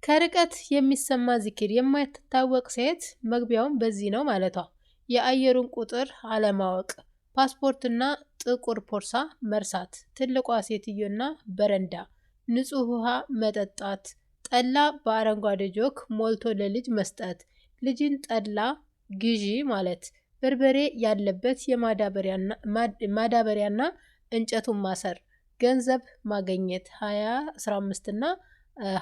ከርቀት የሚሰማ ዚክር የማትታወቅ ሴት መግቢያውን በዚህ ነው ማለቷ። የአየሩን ቁጥር አለማወቅ፣ ፓስፖርትና ጥቁር ቦርሳ መርሳት፣ ትልቋ ሴትዮና በረንዳ፣ ንጹህ ውሃ መጠጣት፣ ጠላ በአረንጓዴ ጆክ ሞልቶ ለልጅ መስጠት፣ ልጅን ጠላ ግዢ ማለት፣ በርበሬ ያለበት ማዳበሪያና እንጨቱን ማሰር፣ ገንዘብ ማገኘት 20፣ 15 እና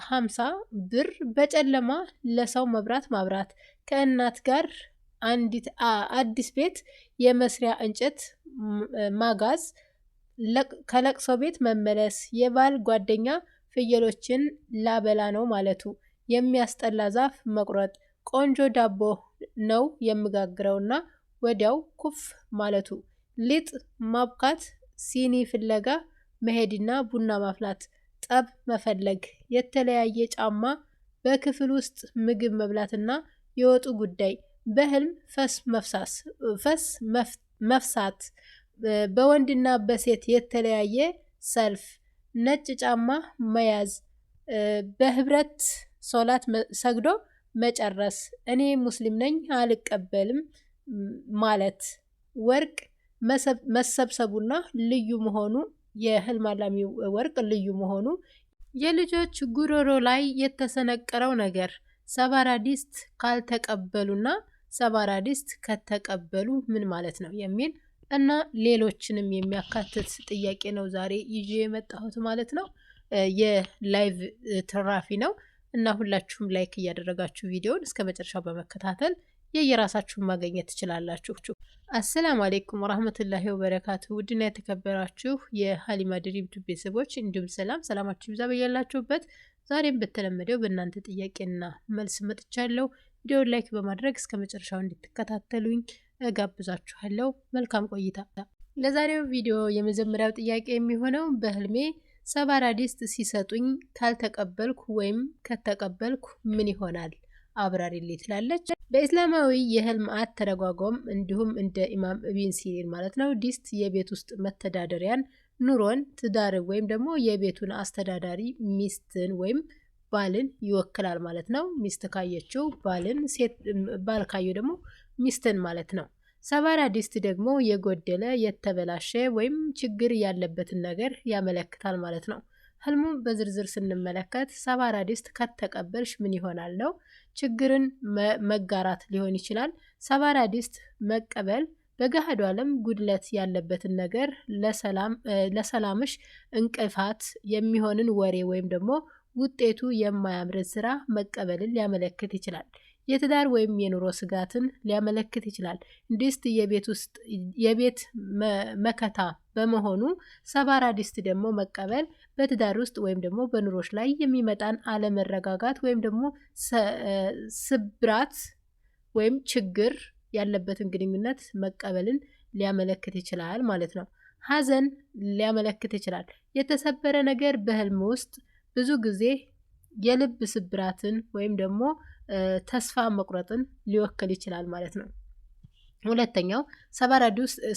50 ብር በጨለማ ለሰው መብራት ማብራት፣ ከእናት ጋር አዲስ ቤት የመስሪያ እንጨት ማጋዝ፣ ከለቅሶ ቤት መመለስ፣ የባል ጓደኛ ፍየሎችን ላበላ ነው ማለቱ፣ የሚያስጠላ ዛፍ መቁረጥ፣ ቆንጆ ዳቦ ነው የምጋግረውና ወዲያው ኩፍ ማለቱ፣ ሊጥ ማብካት፣ ሲኒ ፍለጋ መሄድና ቡና ማፍላት፣ ጠብ መፈለግ፣ የተለያየ ጫማ፣ በክፍል ውስጥ ምግብ መብላትና የወጡ ጉዳይ፣ በህልም ፈስ መፍሳት፣ በወንድና በሴት የተለያየ ሰልፍ፣ ነጭ ጫማ መያዝ፣ በህብረት ሶላት ሰግዶ መጨረስ፣ እኔ ሙስሊም ነኝ አልቀበልም ማለት፣ ወርቅ መሰብሰቡና ልዩ መሆኑ፣ የህልም አላሚው ወርቅ ልዩ መሆኑ፣ የልጆች ጉሮሮ ላይ የተሰነቀረው ነገር፣ ሰባራ ዲስት ካልተቀበሉና ሰባራ ዲስት ከተቀበሉ ምን ማለት ነው የሚል እና ሌሎችንም የሚያካትት ጥያቄ ነው ዛሬ ይዤ የመጣሁት ማለት ነው። የላይቭ ትራፊ ነው እና ሁላችሁም ላይክ እያደረጋችሁ ቪዲዮውን እስከ መጨረሻው በመከታተል የየራሳችሁን ማግኘት ትችላላችሁ። አሰላሙ አሌይኩም ወራህመቱላሂ ወበረካቱ። ውድና የተከበራችሁ የሀሊማ ድሪም ቱብ ቤተሰቦች እንዲሁም ሰላማችሁ ይብዛ በያላችሁበት። ዛሬም በተለመደው በእናንተ ጥያቄና መልስ መጥቻለሁ። ቪዲዮውን ላይክ በማድረግ እስከ መጨረሻው እንድትከታተሉኝ እጋብዛችኋለሁ። መልካም ቆይታ። ለዛሬው ቪዲዮ የመጀመሪያው ጥያቄ የሚሆነው በህልሜ ሰባራ ዲስት ሲሰጡኝ ካልተቀበልኩ ወይም ከተቀበልኩ ምን ይሆናል? አብራሪልኝ ትላለች። በኢስላማዊ የህልም አተረጓጎም እንዲሁም እንደ ኢማም ኢብን ሲሪን ማለት ነው ዲስት የቤት ውስጥ መተዳደሪያን፣ ኑሮን፣ ትዳርን ወይም ደግሞ የቤቱን አስተዳዳሪ ሚስትን ወይም ባልን ይወክላል ማለት ነው። ሚስት ካየችው ባልን፣ ባል ካየው ደግሞ ሚስትን ማለት ነው። ሰባራ ዲስት ደግሞ የጎደለ የተበላሸ ወይም ችግር ያለበትን ነገር ያመለክታል ማለት ነው። ህልሙን በዝርዝር ስንመለከት ሰባራ ዲስት ከተቀበልሽ ምን ይሆናል ነው። ችግርን መጋራት ሊሆን ይችላል። ሰባራ ዲስት መቀበል በገሃዱ ዓለም ጉድለት ያለበትን ነገር፣ ለሰላምሽ እንቅፋት የሚሆንን ወሬ ወይም ደግሞ ውጤቱ የማያምርን ስራ መቀበልን ሊያመለክት ይችላል። የትዳር ወይም የኑሮ ስጋትን ሊያመለክት ይችላል። ዲስት የቤት መከታ በመሆኑ ሰባራ ዲስት ደግሞ መቀበል በትዳር ውስጥ ወይም ደግሞ በኑሮች ላይ የሚመጣን አለመረጋጋት ወይም ደግሞ ስብራት ወይም ችግር ያለበትን ግንኙነት መቀበልን ሊያመለክት ይችላል ማለት ነው። ሀዘን ሊያመለክት ይችላል። የተሰበረ ነገር በህልም ውስጥ ብዙ ጊዜ የልብ ስብራትን ወይም ደግሞ ተስፋ መቁረጥን ሊወክል ይችላል ማለት ነው። ሁለተኛው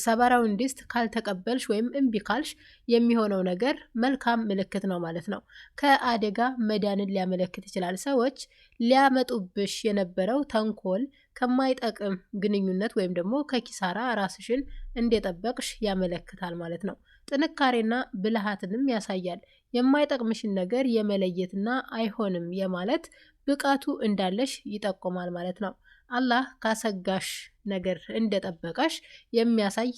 ሰባራውን ዲስት ካልተቀበልሽ ወይም እምቢ ካልሽ የሚሆነው ነገር መልካም ምልክት ነው ማለት ነው። ከአደጋ መዳንን ሊያመለክት ይችላል። ሰዎች ሊያመጡብሽ የነበረው ተንኮል ከማይጠቅም ግንኙነት ወይም ደግሞ ከኪሳራ ራስሽን እንደጠበቅሽ ያመለክታል ማለት ነው። ጥንካሬና ብልሃትንም ያሳያል። የማይጠቅምሽን ነገር የመለየትና አይሆንም የማለት ብቃቱ እንዳለሽ ይጠቁማል ማለት ነው። አላህ ካሰጋሽ ነገር እንደጠበቀሽ የሚያሳይ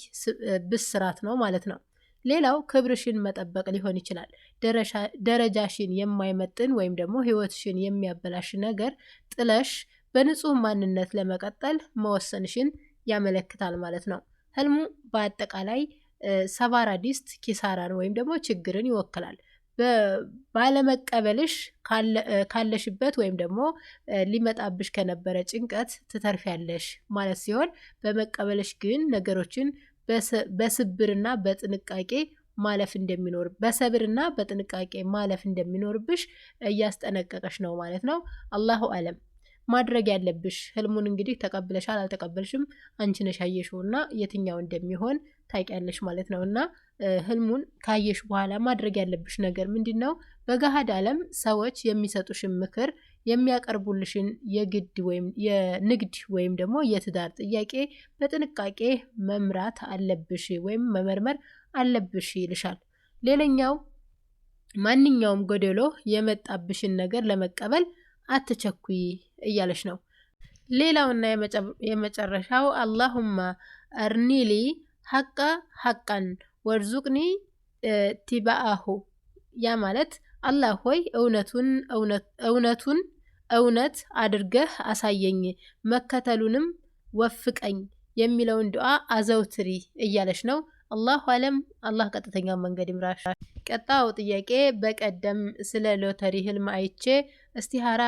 ብስራት ነው ማለት ነው። ሌላው ክብርሽን መጠበቅ ሊሆን ይችላል። ደረጃሽን የማይመጥን ወይም ደግሞ ህይወትሽን የሚያበላሽ ነገር ጥለሽ በንጹህ ማንነት ለመቀጠል መወሰንሽን ያመለክታል ማለት ነው። ህልሙ በአጠቃላይ ሰባራ ዲስት ኪሳራን ወይም ደግሞ ችግርን ይወክላል። ባለመቀበልሽ ካለሽበት ወይም ደግሞ ሊመጣብሽ ከነበረ ጭንቀት ትተርፊያለሽ ማለት ሲሆን፣ በመቀበልሽ ግን ነገሮችን በሰብርና በጥንቃቄ ማለፍ እንደሚኖርብሽ እያስጠነቀቀሽ ነው ማለት ነው። አላሁ አለም። ማድረግ ያለብሽ ህልሙን እንግዲህ ተቀብለሻል አልተቀበልሽም አንቺ ነሽ ያየሽውና የትኛው እንደሚሆን ታውቂያለሽ ማለት ነውና ህልሙን ካየሽ በኋላ ማድረግ ያለብሽ ነገር ምንድነው? በገሃድ ዓለም ሰዎች የሚሰጡሽን ምክር የሚያቀርቡልሽን የንግድ ወይም ደግሞ የትዳር ጥያቄ በጥንቃቄ መምራት አለብሽ ወይም መመርመር አለብሽ ይልሻል። ሌላኛው ማንኛውም ጎደሎ የመጣብሽን ነገር ለመቀበል አትቸኩይ እያለሽ ነው። ሌላውና የመጨረሻው አላሁማ አርኒሊ ሐቃ ሐቃን ወርዙቅኒ ቲባአሁ። ያ ማለት አላህ ሆይ እውነቱን እውነት አድርገህ አሳየኝ መከተሉንም ወፍቀኝ የሚለውን ዱዓ አዘውትሪ እያለች ነው። አላሁ አለም። አላህ ቀጥተኛ መንገድ ይምራሽ። ቀጣው ጥያቄ በቀደም ስለ ሎተሪ ህልም አይቼ እስቲሃራ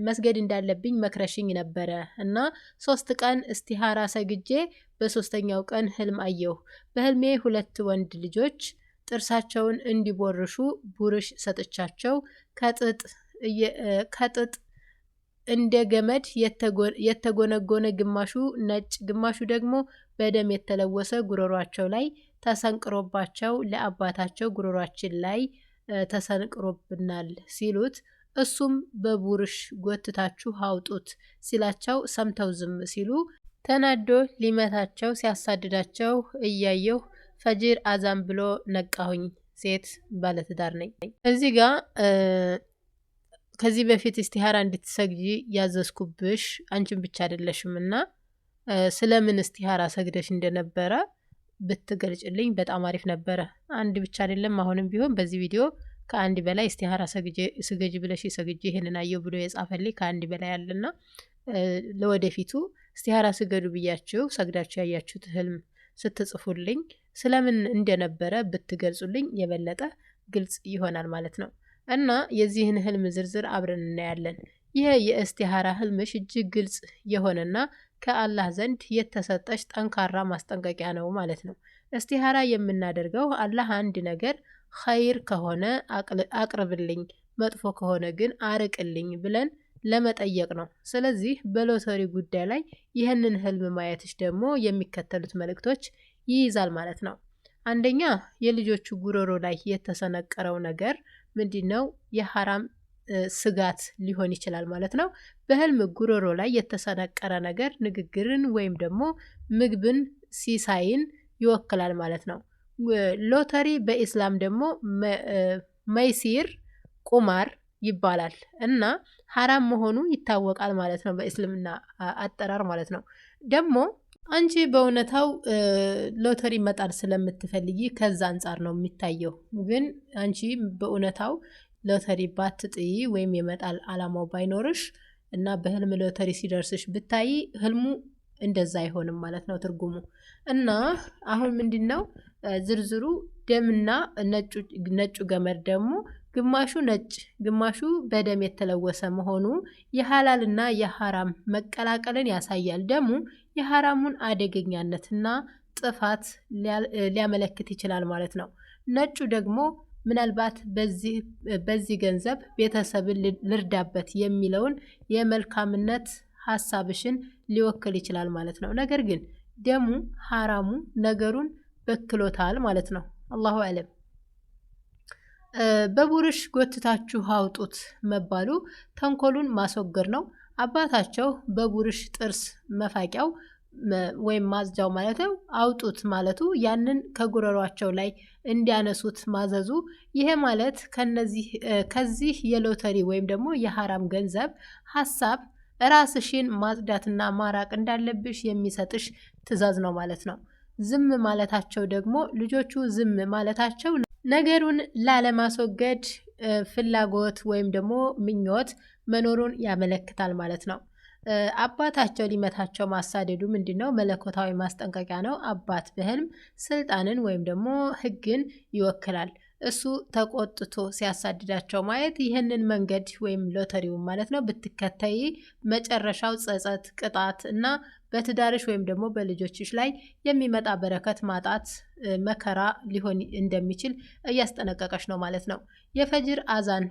መስገድ እንዳለብኝ መክረሽኝ ነበረ እና 3 ቀን እስቲሃራ ሰግጄ በሶስተኛው ቀን ህልም አየሁ። በህልሜ 2 ወንድ ልጆች ጥርሳቸውን እንዲቦርሹ ቡርሽ ሰጥቻቸው ከጥጥ እንደ ገመድ የተጎነጎነ ግማሹ ነጭ ግማሹ ደግሞ በደም የተለወሰ ጉሮሯቸው ላይ ተሰንቅሮባቸው ለአባታቸው ጉሮሯችን ላይ ተሰንቅሮብናል ሲሉት እሱም በቡርሽ ጎትታችሁ አውጡት ሲላቸው ሰምተው ዝም ሲሉ ተናዶ ሊመታቸው ሲያሳድዳቸው እያየሁ ፈጅር አዛን ብሎ ነቃሁኝ። ሴት ባለትዳር ነኝ። እዚህ ጋር ከዚህ በፊት እስቲሃራ እንድትሰግጂ ያዘዝኩብሽ አንቺን ብቻ አይደለሽም እና ስለምን እስቲሃራ ሰግደሽ እንደነበረ ብትገልጭልኝ በጣም አሪፍ ነበረ። አንድ ብቻ አይደለም፣ አሁንም ቢሆን በዚህ ቪዲዮ ከአንድ በላይ እስቲሃራ ስገጂ ብለሽ ሰግጂ ይሄንን አየሁ ብሎ የጻፈልኝ ከአንድ በላይ አለና ለወደፊቱ እስቲሃራ ስገዱ ብያችሁ ሰግዳችሁ ያያችሁት ህልም ስትጽፉልኝ ስለምን እንደነበረ ብትገልጹልኝ የበለጠ ግልጽ ይሆናል ማለት ነው። እና የዚህን ህልም ዝርዝር አብረን እናያለን። ይህ የእስቲሃራ ህልምሽ እጅግ ግልጽ የሆነና ከአላህ ዘንድ የተሰጠሽ ጠንካራ ማስጠንቀቂያ ነው ማለት ነው። እስቲሃራ የምናደርገው አላህ አንድ ነገር ኸይር ከሆነ አቅርብልኝ፣ መጥፎ ከሆነ ግን አርቅልኝ ብለን ለመጠየቅ ነው። ስለዚህ በሎተሪ ጉዳይ ላይ ይህንን ህልም ማየትሽ ደግሞ የሚከተሉት መልእክቶች ይይዛል ማለት ነው። አንደኛ፣ የልጆቹ ጉሮሮ ላይ የተሰነቀረው ነገር ምንድነው? የሐራም ስጋት ሊሆን ይችላል ማለት ነው። በህልም ጉሮሮ ላይ የተሰነቀረ ነገር ንግግርን ወይም ደግሞ ምግብን፣ ሲሳይን ይወክላል ማለት ነው። ሎተሪ በኢስላም ደግሞ መይሲር ቁማር ይባላል እና ሐራም መሆኑ ይታወቃል ማለት ነው፣ በእስልምና አጠራር ማለት ነው። ደግሞ አንቺ በእውነታው ሎተሪ መጣል ስለምትፈልጊ ከዛ አንጻር ነው የሚታየው። ግን አንቺ በእውነታው ሎተሪ ባትጥይ ወይም የመጣል አላማው ባይኖርሽ እና በህልም ሎተሪ ሲደርስሽ ብታይ ህልሙ እንደዛ አይሆንም ማለት ነው ትርጉሙ። እና አሁን ምንድነው ዝርዝሩ? ደምና ነጩ ገመድ ደግሞ ግማሹ ነጭ ግማሹ በደም የተለወሰ መሆኑ የሐላልና የሐራም መቀላቀልን ያሳያል። ደሙ የሐራሙን አደገኛነትና ጥፋት ሊያመለክት ይችላል ማለት ነው። ነጩ ደግሞ ምናልባት በዚህ ገንዘብ ቤተሰብን ልርዳበት የሚለውን የመልካምነት ሐሳብሽን ሊወክል ይችላል ማለት ነው። ነገር ግን ደሙ ሐራሙ ነገሩን በክሎታል ማለት ነው። አላሁ አለም። በቡርሽ ጎትታችሁ አውጡት መባሉ ተንኮሉን ማስወገድ ነው። አባታቸው በቡርሽ ጥርስ መፋቂያው ወይም ማጽጃው ማለት ነው አውጡት ማለቱ ያንን ከጉረሯቸው ላይ እንዲያነሱት ማዘዙ። ይሄ ማለት ከዚህ የሎተሪ ወይም ደግሞ የሐራም ገንዘብ ሐሳብ ራስሽን ማጽዳትና ማራቅ እንዳለብሽ የሚሰጥሽ ትዕዛዝ ነው ማለት ነው። ዝም ማለታቸው ደግሞ ልጆቹ ዝም ማለታቸው ነገሩን ላለማስወገድ ፍላጎት ወይም ደግሞ ምኞት መኖሩን ያመለክታል ማለት ነው። አባታቸው ሊመታቸው ማሳደዱ ምንድነው? መለኮታዊ ማስጠንቀቂያ ነው። አባት በህልም ስልጣንን ወይም ደግሞ ህግን ይወክላል። እሱ ተቆጥቶ ሲያሳድዳቸው ማየት ይህንን መንገድ ወይም ሎተሪውን ማለት ነው ብትከተይ መጨረሻው ጸጸት፣ ቅጣት እና በትዳርሽ ወይም ደግሞ በልጆችሽ ላይ የሚመጣ በረከት ማጣት፣ መከራ ሊሆን እንደሚችል እያስጠነቀቀሽ ነው ማለት ነው። የፈጅር አዛን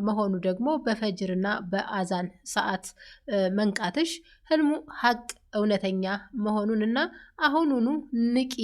መሆኑ ደግሞ በፈጅርና በአዛን ሰዓት መንቃትሽ ህልሙ ሀቅ እውነተኛ መሆኑንና አሁኑኑ ንቂ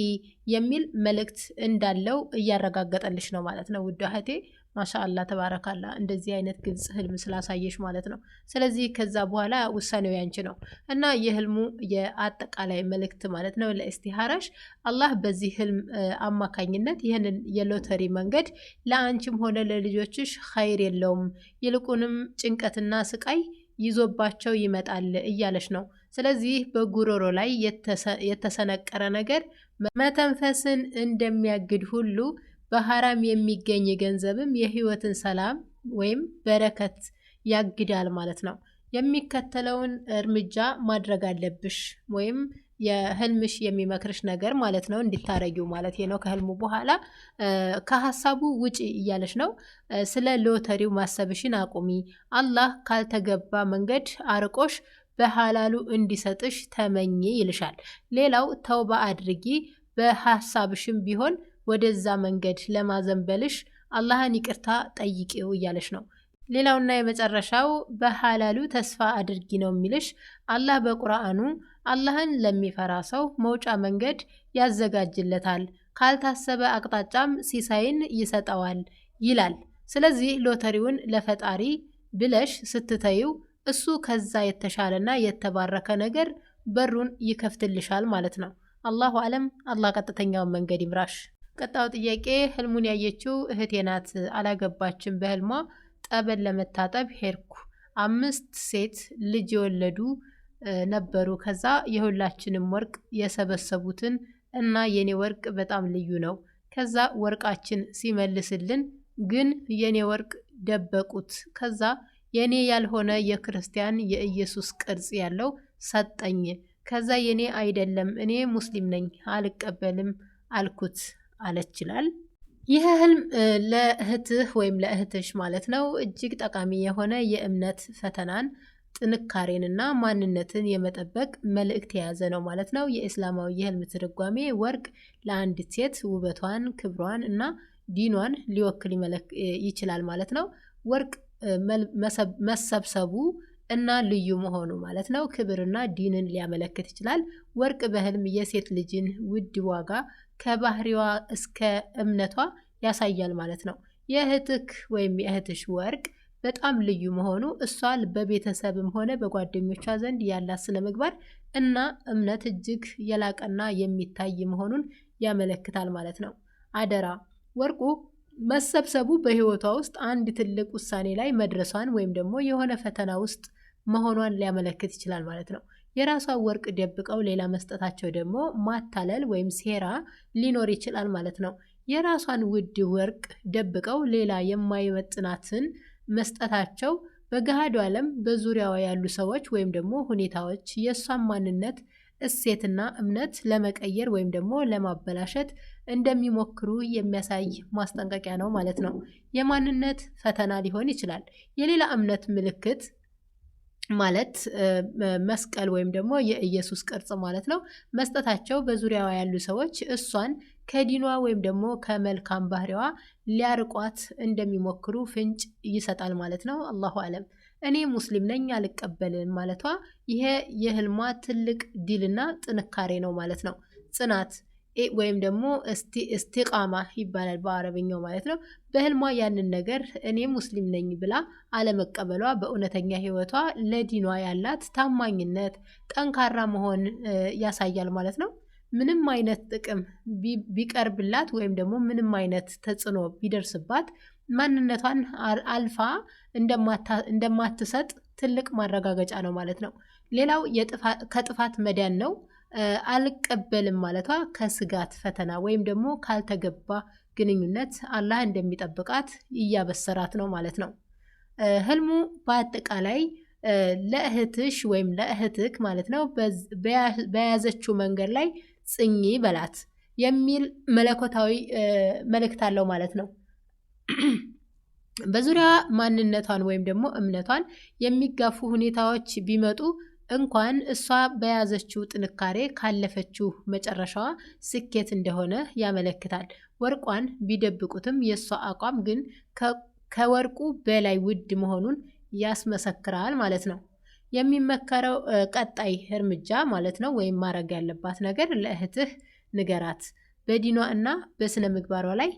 የሚል መልእክት እንዳለው እያረጋገጠልሽ ነው ማለት ነው ውድ እህቴ። ማሻአላ ተባረካላ እንደዚህ አይነት ግልጽ ህልም ስላሳየሽ ማለት ነው። ስለዚህ ከዛ በኋላ ውሳኔው ያንቺ ነው እና የህልሙ የአጠቃላይ መልእክት ማለት ነው ለእስቲሃራሽ አላህ በዚህ ህልም አማካኝነት ይህንን የሎተሪ መንገድ ለአንቺም ሆነ ለልጆችሽ ኸይር የለውም፣ ይልቁንም ጭንቀትና ስቃይ ይዞባቸው ይመጣል እያለሽ ነው። ስለዚህ በጉሮሮ ላይ የተሰነቀረ ነገር መተንፈስን እንደሚያግድ ሁሉ በሐራም የሚገኝ ገንዘብም የህይወትን ሰላም ወይም በረከት ያግዳል ማለት ነው። የሚከተለውን እርምጃ ማድረግ አለብሽ ወይም የህልምሽ የሚመክርሽ ነገር ማለት ነው እንድታረጊው ማለት ነው። ከህልሙ በኋላ ከሀሳቡ ውጪ እያለሽ ነው። ስለ ሎተሪው ማሰብሽን አቁሚ። አላህ ካልተገባ መንገድ አርቆሽ በሐላሉ እንዲሰጥሽ ተመኝ ይልሻል። ሌላው ተውባ አድርጊ፣ በሐሳብሽም ቢሆን ወደዛ መንገድ ለማዘንበልሽ አላህን ይቅርታ ጠይቂው እያለሽ ነው። ሌላውና የመጨረሻው በሐላሉ ተስፋ አድርጊ ነው የሚልሽ። አላህ በቁርአኑ አላህን ለሚፈራ ሰው መውጫ መንገድ ያዘጋጅለታል፣ ካልታሰበ አቅጣጫም ሲሳይን ይሰጠዋል ይላል። ስለዚህ ሎተሪውን ለፈጣሪ ብለሽ ስትተይው እሱ ከዛ የተሻለና የተባረከ ነገር በሩን ይከፍትልሻል ማለት ነው። አላሁ አለም። አላህ ቀጥተኛውን መንገድ ይምራሽ። ቀጣው ጥያቄ ህልሙን ያየችው እህቴ ናት። አላገባችም። በህልሟ ጠበል ለመታጠብ ሄድኩ። 5 ሴት ልጅ የወለዱ ነበሩ። ከዛ የሁላችንም ወርቅ የሰበሰቡትን እና የኔ ወርቅ በጣም ልዩ ነው። ከዛ ወርቃችን ሲመልስልን ግን የኔ ወርቅ ደበቁት። ከዛ የኔ ያልሆነ የክርስቲያን የኢየሱስ ቅርጽ ያለው ሰጠኝ። ከዛ የኔ አይደለም እኔ ሙስሊም ነኝ አልቀበልም አልኩት አለችላል። ይህ ህልም ለእህትህ ወይም ለእህትሽ ማለት ነው እጅግ ጠቃሚ የሆነ የእምነት ፈተናን ጥንካሬንና ማንነትን የመጠበቅ መልእክት የያዘ ነው ማለት ነው። የእስላማዊ የህልም ትርጓሜ ወርቅ ለአንዲት ሴት ውበቷን፣ ክብሯን እና ዲኗን ሊወክል ይችላል ማለት ነው። ወርቅ መሰብሰቡ እና ልዩ መሆኑ ማለት ነው ክብርና ዲንን ሊያመለክት ይችላል። ወርቅ በህልም የሴት ልጅን ውድ ዋጋ ከባህሪዋ እስከ እምነቷ ያሳያል ማለት ነው። የእህትክ ወይም የእህትሽ ወርቅ በጣም ልዩ መሆኑ እሷ በቤተሰብም ሆነ በጓደኞቿ ዘንድ ያላት ስነ ምግባር እና እምነት እጅግ የላቀና የሚታይ መሆኑን ያመለክታል ማለት ነው። አደራ ወርቁ መሰብሰቡ በህይወቷ ውስጥ አንድ ትልቅ ውሳኔ ላይ መድረሷን ወይም ደግሞ የሆነ ፈተና ውስጥ መሆኗን ሊያመለክት ይችላል ማለት ነው። የራሷ ወርቅ ደብቀው ሌላ መስጠታቸው ደግሞ ማታለል ወይም ሴራ ሊኖር ይችላል ማለት ነው። የራሷን ውድ ወርቅ ደብቀው ሌላ የማይመጥናትን መስጠታቸው በገሃዱ ዓለም በዙሪያዋ ያሉ ሰዎች ወይም ደግሞ ሁኔታዎች የእሷን ማንነት እሴትና እምነት ለመቀየር ወይም ደግሞ ለማበላሸት እንደሚሞክሩ የሚያሳይ ማስጠንቀቂያ ነው ማለት ነው። የማንነት ፈተና ሊሆን ይችላል። የሌላ እምነት ምልክት ማለት መስቀል ወይም ደግሞ የኢየሱስ ቅርጽ ማለት ነው መስጠታቸው በዙሪያዋ ያሉ ሰዎች እሷን ከዲኗ ወይም ደግሞ ከመልካም ባህሪዋ ሊያርቋት እንደሚሞክሩ ፍንጭ ይሰጣል ማለት ነው። አላሁ አለም። እኔ ሙስሊም ነኝ አልቀበልም ማለቷ ይሄ የህልሟ ትልቅ ድልና ጥንካሬ ነው ማለት ነው። ጽናት ወይም ደግሞ እስቲቃማ ይባላል በአረብኛው ማለት ነው። በህልሟ ያንን ነገር እኔ ሙስሊም ነኝ ብላ አለመቀበሏ በእውነተኛ ህይወቷ ለዲኗ ያላት ታማኝነት፣ ጠንካራ መሆን ያሳያል ማለት ነው። ምንም አይነት ጥቅም ቢቀርብላት ወይም ደግሞ ምንም አይነት ተጽዕኖ ቢደርስባት ማንነቷን አልፋ እንደማትሰጥ ትልቅ ማረጋገጫ ነው ማለት ነው። ሌላው ከጥፋት መዳን ነው። አልቀበልም ማለቷ ከስጋት ፈተና ወይም ደግሞ ካልተገባ ግንኙነት አላህ እንደሚጠብቃት እያበሰራት ነው ማለት ነው። ህልሙ በአጠቃላይ ለእህትሽ ወይም ለእህትክ ማለት ነው በያዘችው መንገድ ላይ ጽኚ በላት የሚል መለኮታዊ መልእክት አለው ማለት ነው። በዙሪያ ማንነቷን ወይም ደግሞ እምነቷን የሚጋፉ ሁኔታዎች ቢመጡ እንኳን እሷ በያዘችው ጥንካሬ ካለፈችው መጨረሻዋ ስኬት እንደሆነ ያመለክታል። ወርቋን ቢደብቁትም የእሷ አቋም ግን ከወርቁ በላይ ውድ መሆኑን ያስመሰክራል ማለት ነው። የሚመከረው ቀጣይ እርምጃ ማለት ነው ወይም ማድረግ ያለባት ነገር ለእህትህ ንገራት። በዲኗ እና በስነ ምግባሯ ላይ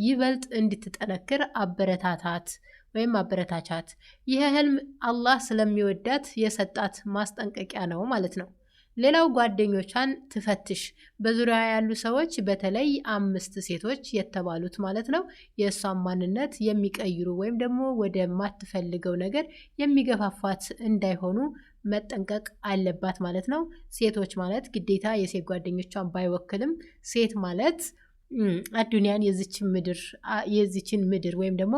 ይበልጥ እንድትጠነክር አበረታታት ወይም አበረታቻት። ይህ ህልም አላህ ስለሚወዳት የሰጣት ማስጠንቀቂያ ነው ማለት ነው። ሌላው ጓደኞቿን ትፈትሽ። በዙሪያ ያሉ ሰዎች በተለይ 5 ሴቶች የተባሉት ማለት ነው የእሷን ማንነት የሚቀይሩ ወይም ደግሞ ወደ ማትፈልገው ነገር የሚገፋፋት እንዳይሆኑ መጠንቀቅ አለባት ማለት ነው። ሴቶች ማለት ግዴታ የሴት ጓደኞቿን ባይወክልም ሴት ማለት አዱንያን የዚችን ምድር ወይም ደግሞ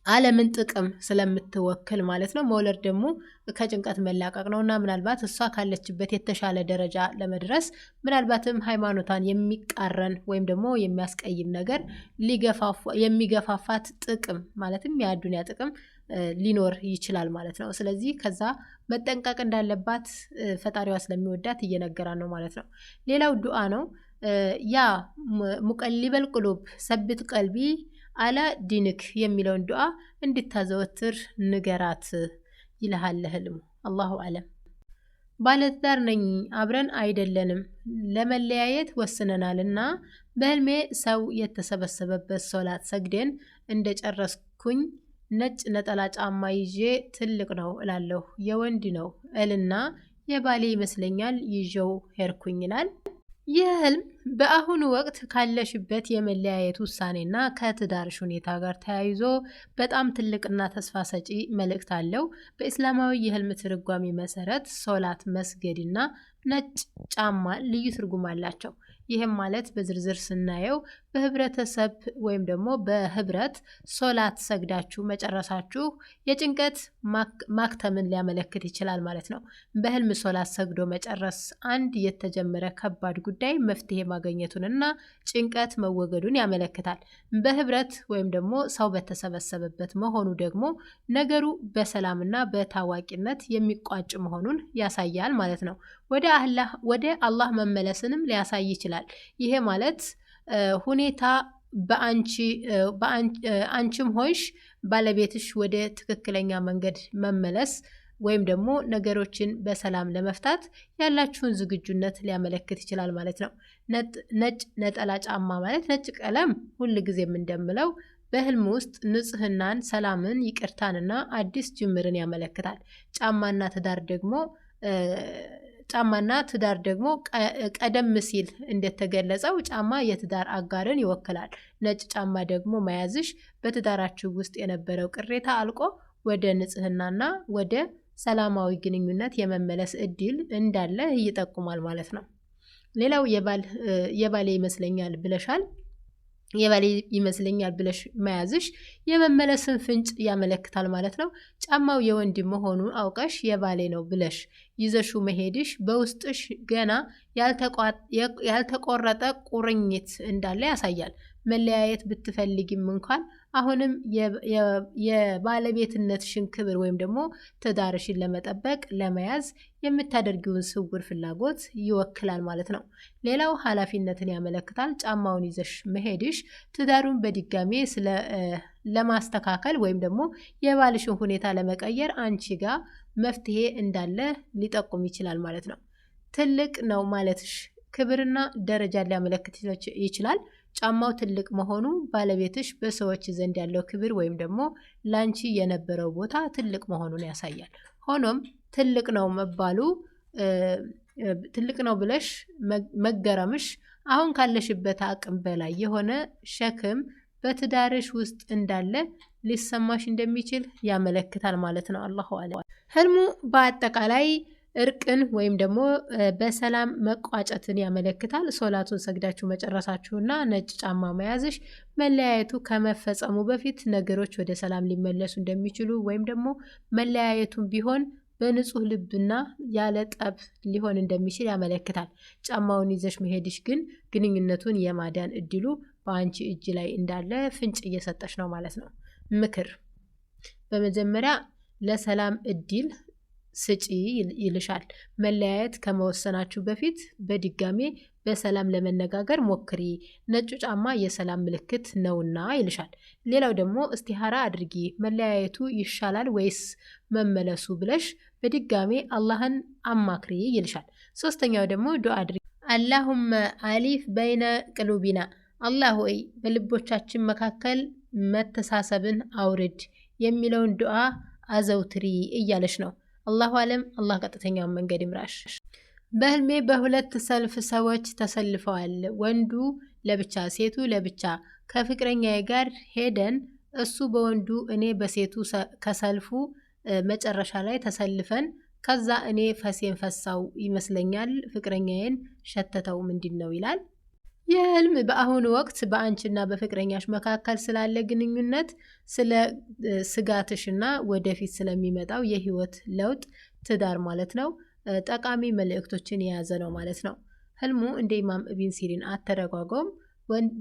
ዓለምን ጥቅም ስለምትወክል ማለት ነው። መውለድ ደግሞ ከጭንቀት መላቀቅ ነውና ምናልባት እሷ ካለችበት የተሻለ ደረጃ ለመድረስ ምናልባትም ሃይማኖቷን የሚቃረን ወይም ደግሞ የሚያስቀይም ነገር የሚገፋፋት ጥቅም ማለትም የአዱንያ ጥቅም ሊኖር ይችላል ማለት ነው። ስለዚህ ከዛ መጠንቀቅ እንዳለባት ፈጣሪዋ ስለሚወዳት እየነገራን ነው ማለት ነው። ሌላው ዱዓ ነው። ያ ሙቀሊበል ቁሉብ ሰብት ቀልቢ አላ ዲንክ የሚለውን ዱዓ እንድታዘወትር ንገራት ይልሃል ህልሙ። አላሁ አለም። ባለትዳር ነኝ፣ አብረን አይደለንም፣ ለመለያየት ወስነናልና በህልሜ ሰው የተሰበሰበበት ሶላት ሰግደን እንደጨረስኩኝ ነጭ ነጠላ ጫማ ይዤ ትልቅ ነው እላለሁ የወንድ ነው እልና የባሌ ይመስለኛል ይዤው ሄድኩኝ ይላል። ይህ ህልም በአሁኑ ወቅት ካለሽበት የመለያየት ውሳኔና ከትዳርሽ ሁኔታ ጋር ተያይዞ በጣም ትልቅና ተስፋ ሰጪ መልእክት አለው። በእስላማዊ የህልም ትርጓሜ መሰረት ሶላት መስገድና ነጭ ጫማ ልዩ ትርጉም አላቸው። ይህም ማለት በዝርዝር ስናየው በህብረተሰብ ወይም ደግሞ በህብረት ሶላት ሰግዳችሁ መጨረሳችሁ የጭንቀት ማክተምን ሊያመለክት ይችላል ማለት ነው። በህልም ሶላት ሰግዶ መጨረስ አንድ የተጀመረ ከባድ ጉዳይ መፍትሄ ማግኘቱንና ጭንቀት መወገዱን ያመለክታል። በህብረት ወይም ደግሞ ሰው በተሰበሰበበት መሆኑ ደግሞ ነገሩ በሰላምና በታዋቂነት የሚቋጭ መሆኑን ያሳያል ማለት ነው። ወደ አላህ መመለስንም ሊያሳይ ይችላል። ይሄ ማለት ሁኔታ አንቺም ሆንሽ ባለቤትሽ ወደ ትክክለኛ መንገድ መመለስ ወይም ደግሞ ነገሮችን በሰላም ለመፍታት ያላችሁን ዝግጁነት ሊያመለክት ይችላል ማለት ነው። ነጭ ነጠላ ጫማ ማለት ነጭ ቀለም ሁል ጊዜም እንደምለው በህልም ውስጥ ንጽህናን፣ ሰላምን፣ ይቅርታንና አዲስ ጅምርን ያመለክታል። ጫማና ትዳር ደግሞ ቀደም ሲል እንደተገለጸው ጫማ የትዳር አጋርን ይወክላል። ነጭ ጫማ ደግሞ መያዝሽ በትዳራችሁ ውስጥ የነበረው ቅሬታ አልቆ ወደ ንጽህናና ወደ ሰላማዊ ግንኙነት የመመለስ እድል እንዳለ ይጠቁማል ማለት ነው። ሌላው የባሌ ይመስለኛል ብለሻል። የባሌ ይመስለኛል ብለሽ መያዝሽ የመመለስን ፍንጭ ያመለክታል ማለት ነው። ጫማው የወንድ መሆኑን አውቀሽ የባሌ ነው ብለሽ ይዘሹ መሄድሽ በውስጥሽ ገና ያልተቆረጠ ቁርኝት እንዳለ ያሳያል። መለያየት ብትፈልጊም እንኳን አሁንም የባለቤትነትሽን ክብር ወይም ደግሞ ትዳርሽን ለመጠበቅ ለመያዝ የምታደርጊውን ስውር ፍላጎት ይወክላል ማለት ነው። ሌላው ኃላፊነትን ያመለክታል። ጫማውን ይዘሽ መሄድሽ ትዳሩን በድጋሜ ለማስተካከል ወይም ደግሞ የባልሽን ሁኔታ ለመቀየር አንቺ ጋር መፍትሄ እንዳለ ሊጠቁም ይችላል ማለት ነው። ትልቅ ነው ማለትሽ ክብርና ደረጃ ሊያመለክት ይችላል። ጫማው ትልቅ መሆኑ ባለቤትሽ በሰዎች ዘንድ ያለው ክብር ወይም ደግሞ ላንቺ የነበረው ቦታ ትልቅ መሆኑን ያሳያል። ሆኖም ትልቅ ነው ብለሽ መገረምሽ አሁን ካለሽበት አቅም በላይ የሆነ ሸክም በትዳርሽ ውስጥ እንዳለ ሊሰማሽ እንደሚችል ያመለክታል ማለት ነው። አላሁ አለም። ህልሙ በአጠቃላይ እርቅን ወይም ደግሞ በሰላም መቋጨትን ያመለክታል። ሶላቱን ሰግዳችሁ መጨረሳችሁና ነጭ ጫማ መያዝሽ መለያየቱ ከመፈጸሙ በፊት ነገሮች ወደ ሰላም ሊመለሱ እንደሚችሉ ወይም ደግሞ መለያየቱን ቢሆን በንጹህ ልብና ያለ ጠብ ሊሆን እንደሚችል ያመለክታል። ጫማውን ይዘሽ መሄድሽ ግን ግንኙነቱን የማዳን እድሉ በአንቺ እጅ ላይ እንዳለ ፍንጭ እየሰጠሽ ነው ማለት ነው። ምክር፣ በመጀመሪያ ለሰላም እድል ስጪ ይልሻል። መለያየት ከመወሰናችሁ በፊት በድጋሜ በሰላም ለመነጋገር ሞክሪ፣ ነጩ ጫማ የሰላም ምልክት ነውና ይልሻል። ሌላው ደግሞ እስቲሃራ አድርጊ፣ መለያየቱ ይሻላል ወይስ መመለሱ ብለሽ በድጋሜ አላህን አማክሪ ይልሻል። ሶስተኛው ደግሞ ዱዓ አድርጊ፣ አላሁመ አሊፍ በይነ ቅሉቢና፣ አላህ ሆይ በልቦቻችን መካከል መተሳሰብን አውርድ የሚለውን ዱዓ አዘውትሪ እያለች ነው። አላሁ አለም። አላህ ቀጥተኛውን መንገድ ይምራሽ። በህልሜ በሁለት ሰልፍ ሰዎች ተሰልፈዋል። ወንዱ ለብቻ ሴቱ ለብቻ። ከፍቅረኛዬ ጋር ሄደን እሱ በወንዱ እኔ በሴቱ ከሰልፉ መጨረሻ ላይ ተሰልፈን ከዛ እኔ ፈሴን ፈሳው ይመስለኛል። ፍቅረኛዬን ሸተተው ምንድን ነው ይላል። ይህ ህልም በአሁኑ ወቅት በአንቺና በፍቅረኛሽ መካከል ስላለ ግንኙነት፣ ስለ ስጋትሽና ወደፊት ስለሚመጣው የህይወት ለውጥ ትዳር ማለት ነው ጠቃሚ መልእክቶችን የያዘ ነው ማለት ነው። ህልሙ እንደ ኢማም ኢብን ሲሪን አተረጓጎም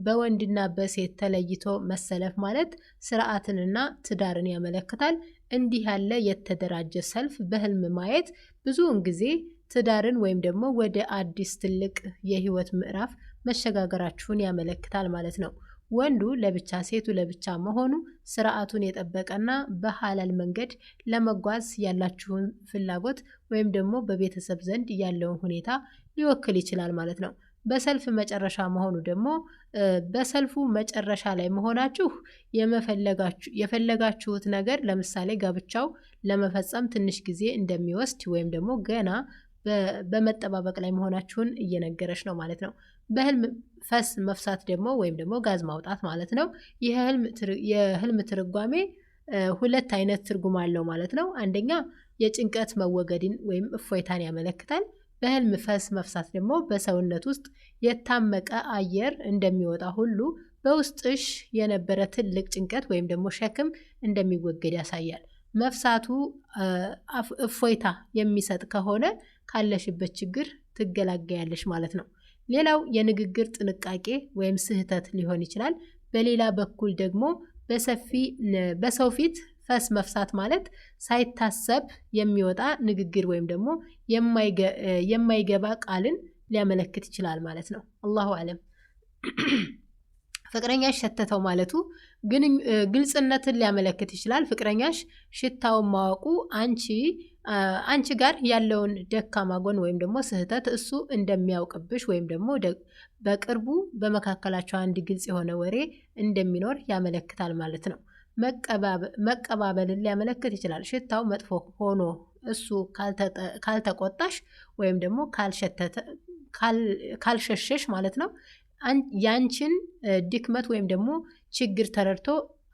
በወንድና በሴት ተለይቶ መሰለፍ ማለት ስርዓትንና ትዳርን ያመለክታል። እንዲህ ያለ የተደራጀ ሰልፍ በህልም ማየት ብዙውን ጊዜ ትዳርን ወይም ደግሞ ወደ አዲስ ትልቅ የህይወት ምዕራፍ መሸጋገራችሁን ያመለክታል ማለት ነው። ወንዱ ለብቻ ሴቱ ለብቻ መሆኑ ስርዓቱን የጠበቀና በሐላል መንገድ ለመጓዝ ያላችሁን ፍላጎት ወይም ደግሞ በቤተሰብ ዘንድ ያለውን ሁኔታ ሊወክል ይችላል ማለት ነው። በሰልፍ መጨረሻ መሆኑ ደግሞ በሰልፉ መጨረሻ ላይ መሆናችሁ የፈለጋችሁት ነገር ለምሳሌ ጋብቻው ለመፈጸም ትንሽ ጊዜ እንደሚወስድ ወይም ደግሞ ገና በመጠባበቅ ላይ መሆናችሁን እየነገረች ነው ማለት ነው። በህልም ፈስ መፍሳት ደግሞ ወይም ደግሞ ጋዝ ማውጣት ማለት ነው። የህልም ትርጓሜ ሁለት አይነት ትርጉም አለው ማለት ነው። አንደኛ የጭንቀት መወገድን ወይም እፎይታን ያመለክታል። በህልም ፈስ መፍሳት ደግሞ በሰውነት ውስጥ የታመቀ አየር እንደሚወጣ ሁሉ በውስጥሽ የነበረ ትልቅ ጭንቀት ወይም ደግሞ ሸክም እንደሚወገድ ያሳያል። መፍሳቱ እፎይታ የሚሰጥ ከሆነ ካለሽበት ችግር ትገላገያለሽ ማለት ነው። ሌላው የንግግር ጥንቃቄ ወይም ስህተት ሊሆን ይችላል። በሌላ በኩል ደግሞ በሰው ፊት ፈስ መፍሳት ማለት ሳይታሰብ የሚወጣ ንግግር ወይም ደግሞ የማይገባ ቃልን ሊያመለክት ይችላል ማለት ነው። አላሁ አለም። ፍቅረኛሽ ሸተተው ማለቱ ግልጽነትን ሊያመለክት ይችላል። ፍቅረኛሽ ሽታውን ማወቁ አንቺ ጋር ያለውን ደካማ ጎን ወይም ደግሞ ስህተት እሱ እንደሚያውቅብሽ ወይም ደግሞ በቅርቡ በመካከላቸው አንድ ግልጽ የሆነ ወሬ እንደሚኖር ያመለክታል ማለት ነው። መቀባበልን ሊያመለክት ይችላል። ሽታው መጥፎ ሆኖ እሱ ካልተቆጣሽ ወይም ደግሞ ካልሸሸሽ ማለት ነው ያንቺን ድክመት ወይም ደግሞ ችግር ተረድቶ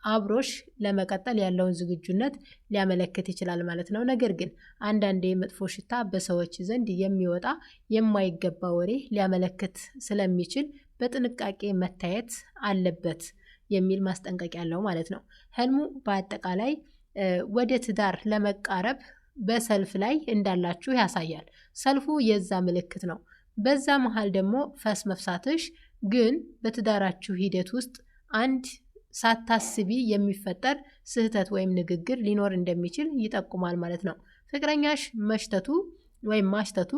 አብሮሽ ለመቀጠል ያለውን ዝግጁነት ሊያመለክት ይችላል ማለት ነው። ነገር ግን አንዳንዴ መጥፎ ሽታ በሰዎች ዘንድ የሚወጣ የማይገባ ወሬ ሊያመለክት ስለሚችል በጥንቃቄ መታየት አለበት የሚል ማስጠንቀቂያ ያለው ማለት ነው። ህልሙ በአጠቃላይ ወደ ትዳር ለመቃረብ በሰልፍ ላይ እንዳላችሁ ያሳያል። ሰልፉ የዛ ምልክት ነው። በዛ መሃል ደግሞ ፈስ መፍሳትሽ ግን በትዳራችሁ ሂደት ውስጥ አንድ ሳታስቢ የሚፈጠር ስህተት ወይም ንግግር ሊኖር እንደሚችል ይጠቁማል ማለት ነው። ፍቅረኛሽ መሽተቱ ወይም ማሽተቱ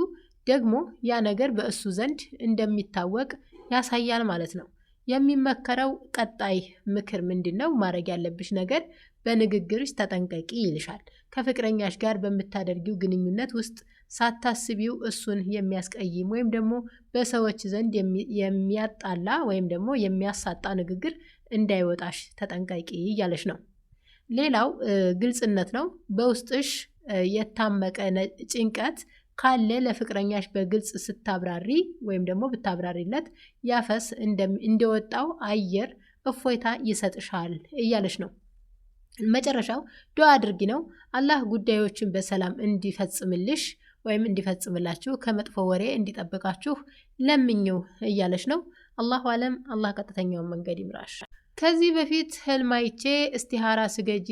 ደግሞ ያ ነገር በእሱ ዘንድ እንደሚታወቅ ያሳያል ማለት ነው። የሚመከረው ቀጣይ ምክር ምንድነው? ማድረግ ያለብሽ ነገር በንግግርሽ ተጠንቀቂ ይልሻል። ከፍቅረኛሽ ጋር በምታደርጊው ግንኙነት ውስጥ ሳታስቢው እሱን የሚያስቀይም ወይም ደግሞ በሰዎች ዘንድ የሚያጣላ ወይም ደግሞ የሚያሳጣ ንግግር እንዳይወጣሽ ተጠንቀቂ እያለሽ ነው። ሌላው ግልጽነት ነው። በውስጥሽ የታመቀ ጭንቀት ካለ ለፍቅረኛሽ በግልጽ ስታብራሪ ወይም ደግሞ ብታብራሪለት ያፈስ እንደወጣው አየር እፎይታ ይሰጥሻል እያለሽ ነው። መጨረሻው ዱዓ አድርጊ ነው። አላህ ጉዳዮችን በሰላም እንዲፈጽምልሽ ወይም እንዲፈጽምላችሁ ከመጥፎ ወሬ እንዲጠብቃችሁ ለምኝው እያለሽ ነው። አላሁ አለም። አላህ ቀጥተኛውን መንገድ ይምራሽ። ከዚህ በፊት ህልም አይቼ እስቲሃራ ስገጂ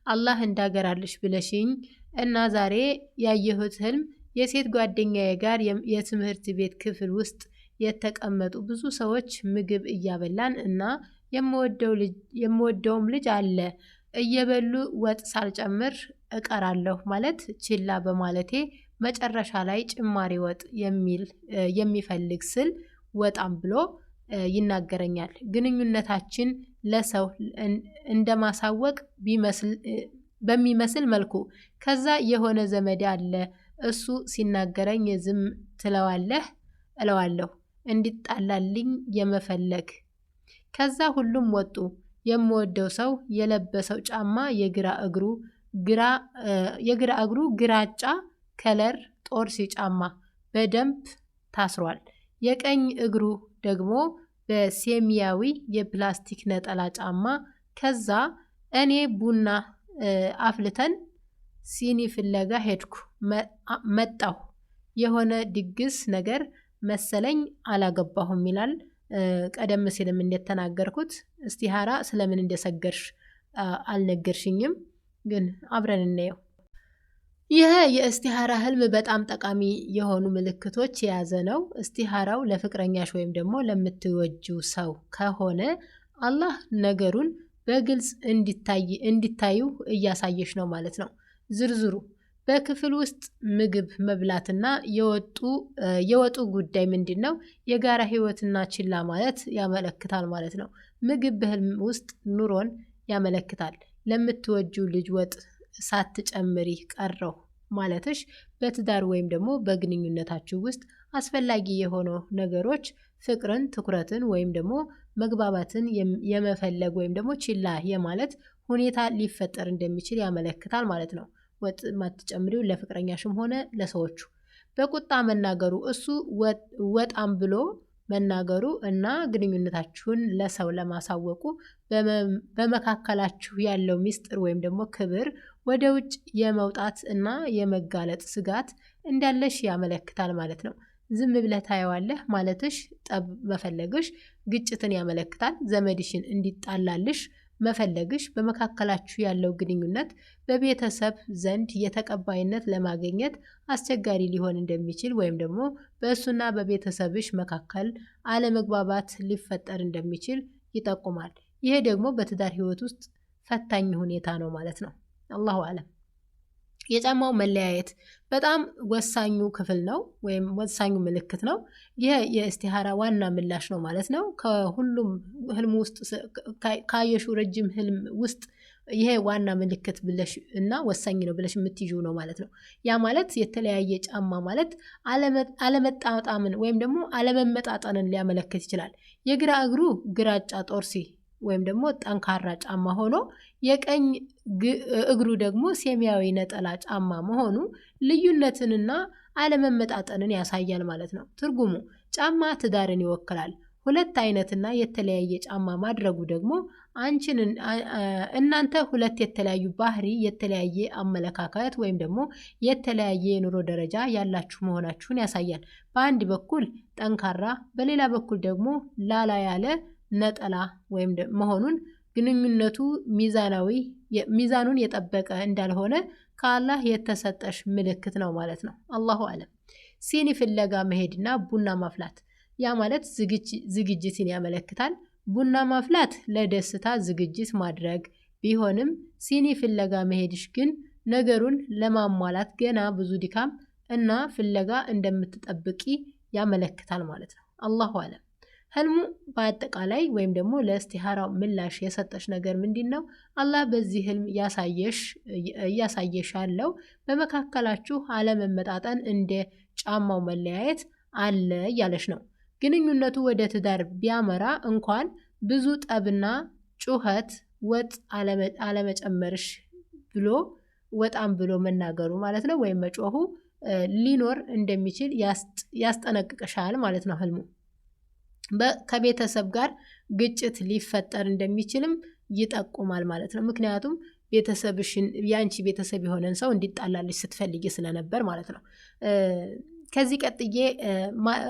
አላህ እንዳገራልሽ ብለሽኝ እና ዛሬ ያየሁት ህልም የሴት ጓደኛዬ ጋር የትምህርት ቤት ክፍል ውስጥ የተቀመጡ ብዙ ሰዎች ምግብ እያበላን እና የምወደውም ልጅ አለ እየበሉ ወጥ ሳልጨምር እቀራለሁ ማለት ችላ በማለቴ መጨረሻ ላይ ጭማሪ ወጥ የሚፈልግ ስል ወጣም ብሎ ይናገረኛል። ግንኙነታችን ለሰው እንደማሳወቅ በሚመስል መልኩ ከዛ የሆነ ዘመድ አለ እሱ ሲናገረኝ ዝም ትለዋለህ እለዋለሁ። እንዲጣላልኝ የመፈለግ ከዛ ሁሉም ወጡ። የምወደው ሰው የለበሰው ጫማ የግራ እግሩ ግራጫ ከለር ጦርሲ ጫማ በደንብ ታስሯል። የቀኝ እግሩ ደግሞ በሰማያዊ የፕላስቲክ ነጠላ ጫማ። ከዛ እኔ ቡና አፍልተን ሲኒ ፍለጋ ሄድኩ። መጣሁ የሆነ ድግስ ነገር መሰለኝ አላገባሁም ይላል። ቀደም ሲልም እንደተናገርኩት እስቲሃራ ስለምን እንደሰገርሽ አልነገርሽኝም፣ ግን አብረን እንየው። ይህ የእስቲሃራ ህልም በጣም ጠቃሚ የሆኑ ምልክቶች የያዘ ነው። እስቲሃራው ለፍቅረኛሽ ወይም ደግሞ ለምትወጂው ሰው ከሆነ አላህ ነገሩን በግልጽ እንዲታዩ እያሳየሽ ነው ማለት ነው። ዝርዝሩ በክፍል ውስጥ ምግብ መብላትና የወጡ ጉዳይ ምንድን ነው? የጋራ ህይወትና ችላ ማለት ያመለክታል ማለት ነው። ምግብ በህልም ውስጥ ኑሮን ያመለክታል። ለምትወጂው ልጅ ወጥ ሳትጨምሪ ቀረው ማለትሽ በትዳር ወይም ደግሞ በግንኙነታችሁ ውስጥ አስፈላጊ የሆኑ ነገሮች ፍቅርን፣ ትኩረትን ወይም ደግሞ መግባባትን የመፈለግ ወይም ደግሞ ችላ የማለት ሁኔታ ሊፈጠር እንደሚችል ያመለክታል ማለት ነው። ወጥ ማትጨምሪው ለፍቅረኛሽም ሆነ ለሰዎቹ። በቁጣ መናገሩ እሱ ወጣም ብሎ መናገሩ እና ግንኙነታችሁን ለሰው ለማሳወቁ በመካከላችሁ ያለው ሚስጥር ወይም ደግሞ ክብር ወደ ውጭ የመውጣት እና የመጋለጥ ስጋት እንዳለሽ ያመለክታል ማለት ነው። ዝም ብለህ ታየዋለህ ማለትሽ ጠብ መፈለግሽ ግጭትን ያመለክታል። ዘመድሽን እንዲጣላልሽ መፈለግሽ በመካከላችሁ ያለው ግንኙነት በቤተሰብ ዘንድ የተቀባይነት ለማግኘት አስቸጋሪ ሊሆን እንደሚችል ወይም ደግሞ በእሱና በቤተሰብሽ መካከል አለመግባባት ሊፈጠር እንደሚችል ይጠቁማል። ይሄ ደግሞ በትዳር ህይወት ውስጥ ፈታኝ ሁኔታ ነው ማለት ነው። አላሁ አለም። የጫማው መለያየት በጣም ወሳኙ ክፍል ነው ወይም ወሳኙ ምልክት ነው። ይህ የእስቲሃራ ዋና ምላሽ ነው ማለት ነው። ከሁሉም ህልም ውስጥ ካየሹ ረጅም ህልም ውስጥ ይሄ ዋና ምልክት ብለሽ እና ወሳኝ ነው ብለሽ የምትይዥው ነው ማለት ነው። ያ ማለት የተለያየ ጫማ ማለት አለመጣጣምን ወይም ደግሞ አለመመጣጠንን ሊያመለክት ይችላል። የግራ እግሩ ግራጫ ጦርሲ ወይም ደግሞ ጠንካራ ጫማ ሆኖ የቀኝ እግሩ ደግሞ ሰማያዊ ነጠላ ጫማ መሆኑ ልዩነትንና አለመመጣጠንን ያሳያል ማለት ነው። ትርጉሙ ጫማ ትዳርን ይወክላል። ሁለት አይነትና የተለያየ ጫማ ማድረጉ ደግሞ እናንተ ሁለት የተለያዩ ባህሪ፣ የተለያየ አመለካከት ወይም ደግሞ የተለያየ የኑሮ ደረጃ ያላችሁ መሆናችሁን ያሳያል። በአንድ በኩል ጠንካራ፣ በሌላ በኩል ደግሞ ላላ ያለ ነጠላ ወይም መሆኑን ግንኙነቱ ሚዛኑን የጠበቀ እንዳልሆነ ከአላህ የተሰጠሽ ምልክት ነው ማለት ነው። አላሁ አለም። ሲኒ ፍለጋ መሄድና ቡና ማፍላት ያ ማለት ዝግጅትን ያመለክታል። ቡና ማፍላት ለደስታ ዝግጅት ማድረግ ቢሆንም ሲኒ ፍለጋ መሄድሽ ግን ነገሩን ለማሟላት ገና ብዙ ድካም እና ፍለጋ እንደምትጠብቂ ያመለክታል ማለት ነው። አላሁ አለም። ህልሙ በአጠቃላይ ወይም ደግሞ ለእስቲሃራው ምላሽ የሰጠሽ ነገር ምንድን ነው? አላህ በዚህ ህልም እያሳየሽ ያለው በመካከላችሁ አለመመጣጠን እንደ ጫማው መለያየት አለ እያለሽ ነው። ግንኙነቱ ወደ ትዳር ቢያመራ እንኳን ብዙ ጠብና ጩኸት ወጥ አለመጨመርሽ ብሎ ወጣም ብሎ መናገሩ ማለት ነው ወይም መጮሁ ሊኖር እንደሚችል ያስጠነቅቅሻል ማለት ነው ህልሙ። ከቤተሰብ ጋር ግጭት ሊፈጠር እንደሚችልም ይጠቁማል ማለት ነው። ምክንያቱም የአንቺ ቤተሰብ የሆነን ሰው እንዲጣላልሽ ስትፈልጊ ስለነበር ማለት ነው።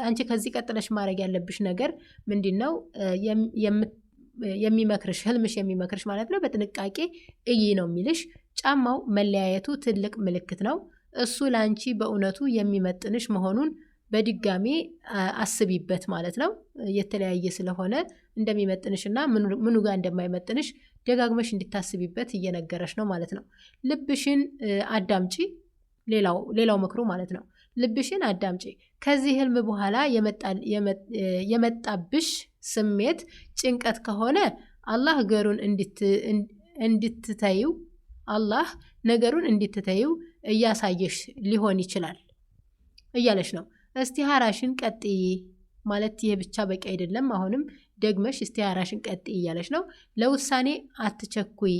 አንቺ ከዚህ ቀጥለሽ ማድረግ ያለብሽ ነገር ምንድን ነው? የሚመክርሽ ህልምሽ የሚመክርሽ ማለት ነው በጥንቃቄ እይ ነው የሚልሽ። ጫማው መለያየቱ ትልቅ ምልክት ነው። እሱ ለአንቺ በእውነቱ የሚመጥንሽ መሆኑን በድጋሚ አስቢበት ማለት ነው። የተለያየ ስለሆነ እንደሚመጥንሽና ምኑ ጋር እንደማይመጥንሽ ደጋግመሽ እንድታስቢበት እየነገረሽ ነው ማለት ነው። ልብሽን አዳምጪ። ሌላው ምክሩ ማለት ነው። ልብሽን አዳምጪ። ከዚህ ህልም በኋላ የመጣብሽ ስሜት ጭንቀት ከሆነ አላህ ነገሩን እንድትተይው እያሳየሽ ሊሆን ይችላል እያለሽ ነው። እስቲሃራሽን ቀጥይ ማለት ይሄ ብቻ በቂ አይደለም። አሁንም ደግመሽ እስቲሃራሽን ቀጥይ እያለች ነው። ለውሳኔ አትቸኩይ፣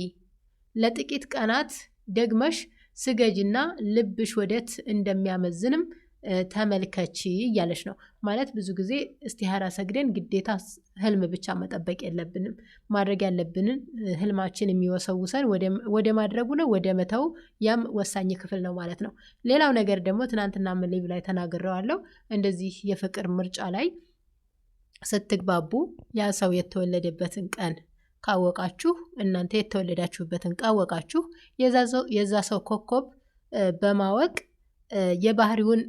ለጥቂት ቀናት ደግመሽ ስገጅና ልብሽ ወዴት እንደሚያመዝንም ተመልከቺ እያለች ነው። ማለት ብዙ ጊዜ እስቲሃራ ሰግደን ግዴታ ህልም ብቻ መጠበቅ የለብንም። ማድረግ ያለብንን ህልማችን የሚወሰውሰን ወደ ማድረጉ ነው፣ ወደ መተው። ያም ወሳኝ ክፍል ነው ማለት ነው። ሌላው ነገር ደግሞ ትናንትና ላይቭ ላይ ተናግሬዋለሁ። እንደዚህ የፍቅር ምርጫ ላይ ስትግባቡ ያ ሰው የተወለደበትን ቀን ካወቃችሁ፣ እናንተ የተወለዳችሁበትን ካወቃችሁ የዛ ሰው ኮከብ በማወቅ የባህሪውን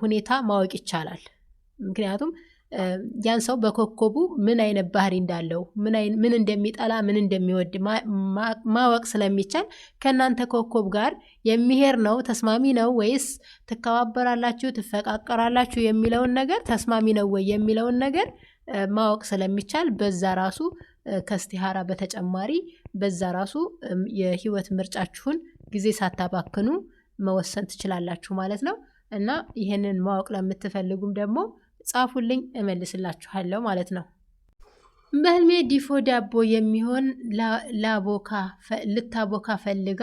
ሁኔታ ማወቅ ይቻላል። ምክንያቱም ያን ሰው በኮከቡ ምን አይነት ባህሪ እንዳለው፣ ምን እንደሚጠላ፣ ምን እንደሚወድ ማወቅ ስለሚቻል ከእናንተ ኮከብ ጋር የሚሄድ ነው፣ ተስማሚ ነው ወይስ ትከባበራላችሁ፣ ትፈቃቀራላችሁ የሚለውን ነገር፣ ተስማሚ ነው ወይ የሚለውን ነገር ማወቅ ስለሚቻል በዛ ራሱ ከእስቲሃራ በተጨማሪ በዛ ራሱ የህይወት ምርጫችሁን ጊዜ ሳታባክኑ መወሰን ትችላላችሁ ማለት ነው። እና ይሄንን ማወቅ ለምትፈልጉም ደግሞ ጻፉልኝ፣ እመልስላችኋለሁ ማለት ነው። በህልሜ ዲፎ ዳቦ የሚሆን ልታቦካ ፈልጋ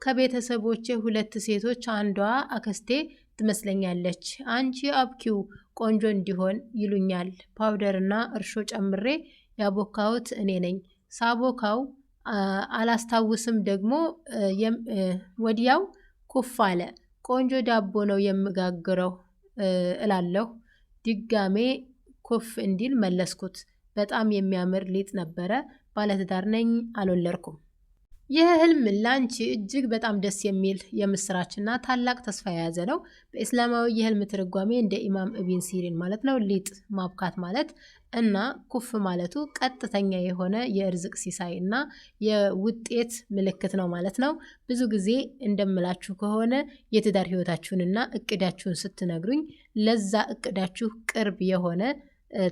ከቤተሰቦቼ 2 ሴቶች አንዷ አክስቴ ትመስለኛለች። አንቺ አብኪው ቆንጆ እንዲሆን ይሉኛል። ፓውደርና እርሾ ጨምሬ ያቦካሁት እኔ ነኝ። ሳቦካው አላስታውስም ደግሞ ወዲያው ኩፍ አለ። ቆንጆ ዳቦ ነው የምጋግረው እላለሁ። ድጋሜ ኩፍ እንዲል መለስኩት። በጣም የሚያምር ሊጥ ነበረ። ባለትዳር ነኝ፣ አልወለድኩም። ይህ ህልም ላንቺ እጅግ በጣም ደስ የሚል የምስራችና ታላቅ ተስፋ የያዘ ነው። በእስላማዊ የህልም ትርጓሜ እንደ ኢማም ኢብን ሲሪን ማለት ነው ሊጥ ማብካት ማለት እና ኩፍ ማለቱ ቀጥተኛ የሆነ የእርዝቅ ሲሳይ እና የውጤት ምልክት ነው ማለት ነው። ብዙ ጊዜ እንደምላችሁ ከሆነ የትዳር ህይወታችሁንና እቅዳችሁን ስትነግሩኝ ለዛ እቅዳችሁ ቅርብ የሆነ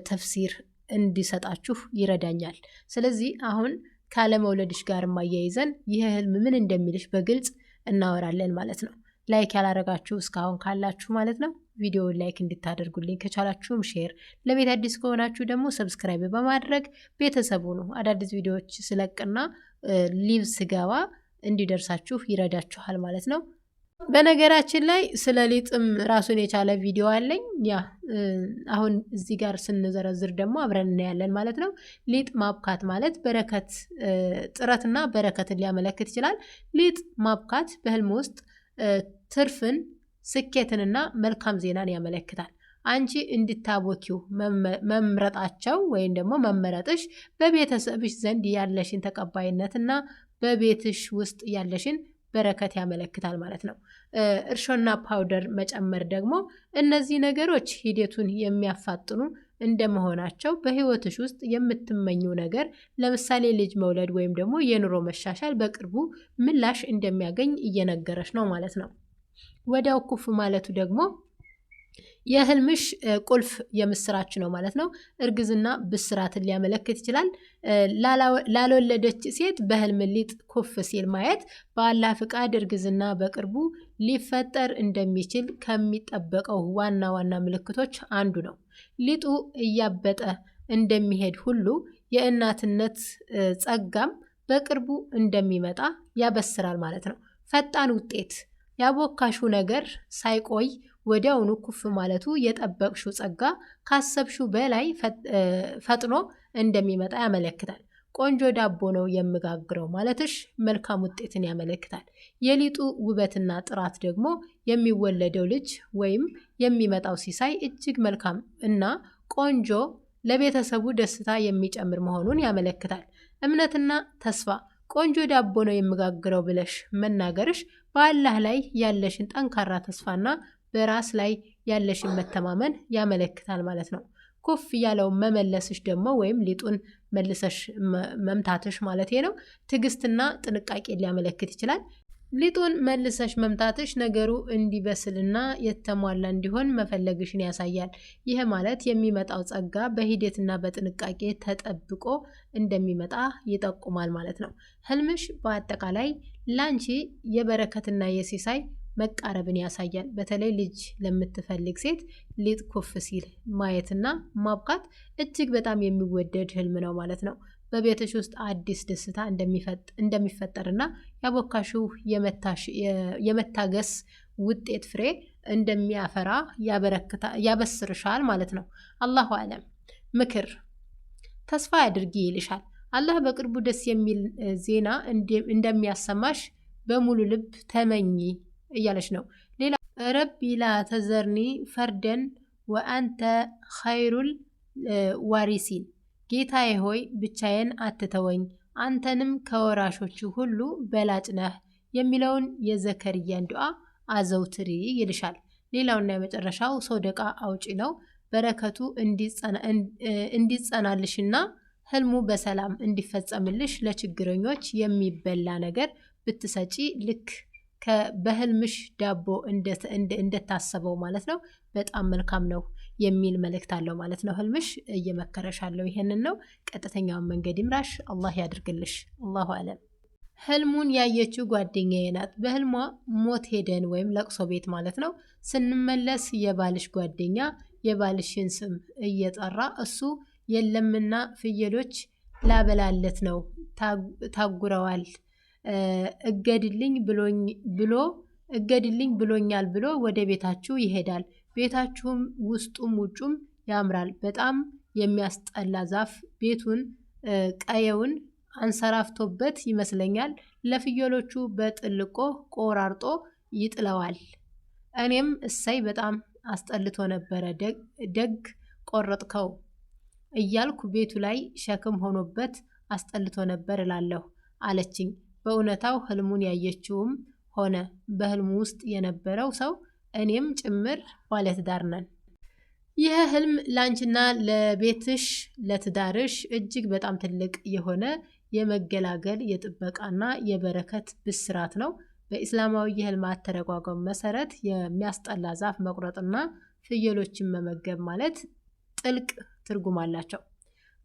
ተፍሲር እንዲሰጣችሁ ይረዳኛል። ስለዚህ አሁን ካለመውለድሽ ጋር ማያይዘን ይህ ህልም ምን እንደሚልሽ በግልጽ እናወራለን ማለት ነው። ላይክ ያላረጋችሁ እስካሁን ካላችሁ ማለት ነው ቪዲዮውን ላይክ እንድታደርጉልኝ፣ ከቻላችሁም ሼር፣ ለቤት አዲስ ከሆናችሁ ደግሞ ሰብስክራይብ በማድረግ ቤተሰቡ ነው። አዳዲስ ቪዲዮዎች ስለቅና ሊቭ ስገባ እንዲደርሳችሁ ይረዳችኋል ማለት ነው። በነገራችን ላይ ስለ ሊጥም ራሱን የቻለ ቪዲዮ አለኝ። ያ አሁን እዚህ ጋር ስንዘረዝር ደግሞ አብረን እናያለን ማለት ነው። ሊጥ ማብካት ማለት በረከት፣ ጥረትና በረከትን ሊያመለክት ይችላል። ሊጥ ማብካት በህልም ውስጥ ትርፍን፣ ስኬትንና መልካም ዜናን ያመለክታል። አንቺ እንድታቦኪው መምረጣቸው ወይም ደግሞ መመረጥሽ በቤተሰብሽ ዘንድ ያለሽን ተቀባይነትና በቤትሽ ውስጥ ያለሽን በረከት ያመለክታል ማለት ነው። እርሾና ፓውደር መጨመር ደግሞ እነዚህ ነገሮች ሂደቱን የሚያፋጥኑ እንደመሆናቸው በህይወትሽ ውስጥ የምትመኙ ነገር፣ ለምሳሌ ልጅ መውለድ ወይም ደግሞ የኑሮ መሻሻል በቅርቡ ምላሽ እንደሚያገኝ እየነገረሽ ነው ማለት ነው። ወዲያው ኩፍ ማለቱ ደግሞ የህልምሽ ቁልፍ የምስራች ነው ማለት ነው። እርግዝና ብስራትን ሊያመለክት ይችላል። ላልወለደች ሴት በህልም ሊጥ ኩፍ ሲል ማየት በአላህ ፍቃድ እርግዝና በቅርቡ ሊፈጠር እንደሚችል ከሚጠበቀው ዋና ዋና ምልክቶች አንዱ ነው። ሊጡ እያበጠ እንደሚሄድ ሁሉ የእናትነት ጸጋም በቅርቡ እንደሚመጣ ያበስራል ማለት ነው። ፈጣን ውጤት፣ ያቦካሹ ነገር ሳይቆይ ወዲያውኑ ኩፍ ማለቱ የጠበቅሹ ጸጋ ካሰብሹ በላይ ፈጥኖ እንደሚመጣ ያመለክታል። ቆንጆ ዳቦ ነው የምጋግረው ማለትሽ መልካም ውጤትን ያመለክታል። የሊጡ ውበትና ጥራት ደግሞ የሚወለደው ልጅ ወይም የሚመጣው ሲሳይ እጅግ መልካም እና ቆንጆ፣ ለቤተሰቡ ደስታ የሚጨምር መሆኑን ያመለክታል። እምነትና ተስፋ፣ ቆንጆ ዳቦ ነው የምጋግረው ብለሽ መናገርሽ በአላህ ላይ ያለሽን ጠንካራ ተስፋና በራስ ላይ ያለሽን መተማመን ያመለክታል ማለት ነው። ኩፍ ያለው መመለስሽ ደግሞ ወይም ሊጡን መልሰሽ መምታትሽ ማለት ነው ትዕግስትና ጥንቃቄ ሊያመለክት ይችላል። ሊጡን መልሰሽ መምታትሽ ነገሩ እንዲበስልና የተሟላ እንዲሆን መፈለግሽን ያሳያል። ይህ ማለት የሚመጣው ጸጋ በሂደትና በጥንቃቄ ተጠብቆ እንደሚመጣ ይጠቁማል ማለት ነው። ህልምሽ በአጠቃላይ ላንቺ የበረከትና የሲሳይ መቃረብን ያሳያል። በተለይ ልጅ ለምትፈልግ ሴት ሊጥ ኩፍ ሲል ማየትና ማብቃት እጅግ በጣም የሚወደድ ህልም ነው ማለት ነው። በቤትሽ ውስጥ አዲስ ደስታ እንደሚፈጠርና ያቦካሽው የመታገስ ውጤት ፍሬ እንደሚያፈራ ያበስርሻል ማለት ነው። አላሁ አለም። ምክር ተስፋ አድርጊ ይልሻል። አላህ በቅርቡ ደስ የሚል ዜና እንደሚያሰማሽ በሙሉ ልብ ተመኝ እያለች ነው። ሌላ ረቢ ላ ተዘርኒ ፈርደን ወአንተ ኸይሩል ዋሪሲን፣ ጌታዬ ሆይ ብቻዬን አትተወኝ አንተንም ከወራሾቹ ሁሉ በላጭ ነህ የሚለውን የዘከርያን ዱዓ አዘውትሪ ይልሻል። ሌላውና የመጨረሻው ሶደቃ አውጪ ነው። በረከቱ እንዲጸናልሽና ህልሙ በሰላም እንዲፈጸምልሽ ለችግረኞች የሚበላ ነገር ብትሰጪ ልክ በህልምሽ ዳቦ እንደታሰበው ማለት ነው በጣም መልካም ነው የሚል መልእክት አለው ማለት ነው። ህልምሽ እየመከረሻለው ይሄንን ነው። ቀጥተኛውን መንገድ ይምራሽ፣ አላህ ያድርግልሽ። አላሁ አለም። ህልሙን ያየችው ጓደኛዬ ናት። በህልሟ ሞት ሄደን ወይም ለቅሶ ቤት ማለት ነው ስንመለስ የባልሽ ጓደኛ የባልሽን ስም እየጠራ እሱ የለምና ፍየሎች ላበላለት ነው ታጉረዋል እገድልኝ ብሎኛል ብሎ ወደ ቤታችሁ ይሄዳል። ቤታችሁም ውስጡም ውጩም ያምራል። በጣም የሚያስጠላ ዛፍ ቤቱን ቀየውን አንሰራፍቶበት ይመስለኛል። ለፍየሎቹ በጥልቆ ቆራርጦ ይጥለዋል። እኔም እሰይ በጣም አስጠልቶ ነበረ ደግ ቆረጥከው እያልኩ ቤቱ ላይ ሸክም ሆኖበት አስጠልቶ ነበር እላለሁ አለችኝ። በእውነታው ህልሙን ያየችውም ሆነ በህልሙ ውስጥ የነበረው ሰው እኔም ጭምር ባለትዳር ነን። ይህ ህልም ላንቺና ለቤትሽ ለትዳርሽ እጅግ በጣም ትልቅ የሆነ የመገላገል የጥበቃና የበረከት ብስራት ነው። በኢስላማዊ የህልም አተረጓጎም መሰረት የሚያስጠላ ዛፍ መቁረጥና ፍየሎችን መመገብ ማለት ጥልቅ ትርጉም አላቸው።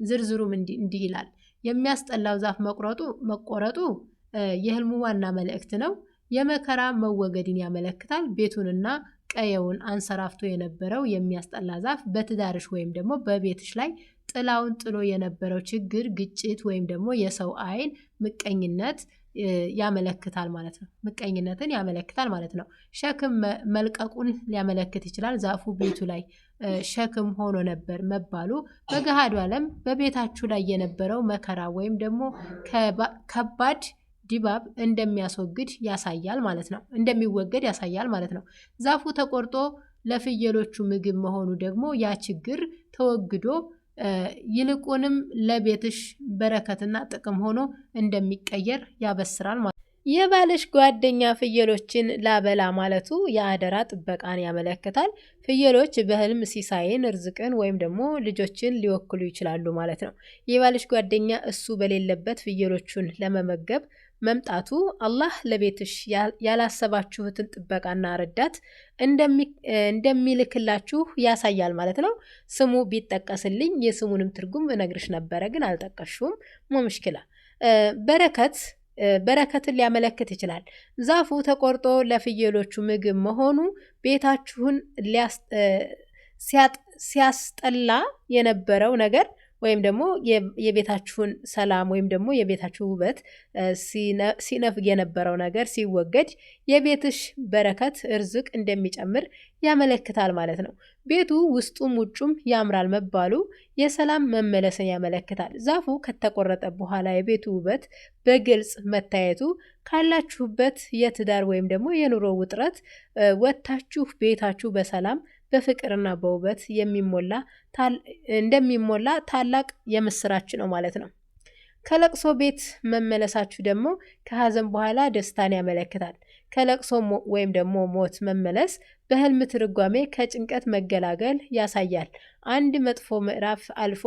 ዝርዝሩም እንዲህ ይላል። የሚያስጠላው ዛፍ መቆረጡ የህልሙ ዋና መልእክት ነው። የመከራ መወገድን ያመለክታል። ቤቱንና ቀየውን አንሰራፍቶ የነበረው የሚያስጠላ ዛፍ በትዳርሽ ወይም ደግሞ በቤትሽ ላይ ጥላውን ጥሎ የነበረው ችግር፣ ግጭት ወይም ደግሞ የሰው አይን ምቀኝነት ያመለክታል ማለት ነው። ምቀኝነትን ያመለክታል ማለት ነው። ሸክም መልቀቁን ሊያመለክት ይችላል። ዛፉ ቤቱ ላይ ሸክም ሆኖ ነበር መባሉ በገሃዱ ዓለም በቤታችሁ ላይ የነበረው መከራ ወይም ደግሞ ከባድ ድባብ እንደሚወገድ ያሳያል ማለት ነው። ዛፉ ተቆርጦ ለፍየሎቹ ምግብ መሆኑ ደግሞ ያ ችግር ተወግዶ ይልቁንም ለቤትሽ በረከትና ጥቅም ሆኖ እንደሚቀየር ያበስራል ማለት ነው። የባልሽ ጓደኛ ፍየሎችን ላበላ ማለቱ የአደራ ጥበቃን ያመለክታል። ፍየሎች በህልም ሲሳይን፣ ርዝቅን ወይም ደግሞ ልጆችን ሊወክሉ ይችላሉ ማለት ነው። የባልሽ ጓደኛ እሱ በሌለበት ፍየሎቹን ለመመገብ መምጣቱ አላህ ለቤትሽ ያላሰባችሁትን ጥበቃና ረዳት እንደሚልክላችሁ ያሳያል ማለት ነው። ስሙ ቢጠቀስልኝ የስሙንም ትርጉም እነግርሽ ነበረ፣ ግን አልጠቀሽውም። ሙሽኪላ በረከትን ሊያመለክት ይችላል። ዛፉ ተቆርጦ ለፍየሎቹ ምግብ መሆኑ ቤታችሁን ሲያስጠላ የነበረው ነገር ወይም ደግሞ የቤታችሁን ሰላም ወይም ደግሞ የቤታችሁ ውበት ሲነፍግ የነበረው ነገር ሲወገድ የቤትሽ በረከት ርዝቅ እንደሚጨምር ያመለክታል ማለት ነው። ቤቱ ውስጡም ውጩም ያምራል መባሉ የሰላም መመለስን ያመለክታል። ዛፉ ከተቆረጠ በኋላ የቤቱ ውበት በግልጽ መታየቱ ካላችሁበት የትዳር ወይም ደግሞ የኑሮ ውጥረት ወጥታችሁ ቤታችሁ በሰላም በፍቅርና በውበት እንደሚሞላ ታላቅ የምስራች ነው ማለት ነው። ከለቅሶ ቤት መመለሳችሁ ደግሞ ከሀዘን በኋላ ደስታን ያመለክታል። ከለቅሶ ወይም ደግሞ ሞት መመለስ በህልም ትርጓሜ ከጭንቀት መገላገል ያሳያል። አንድ መጥፎ ምዕራፍ አልፎ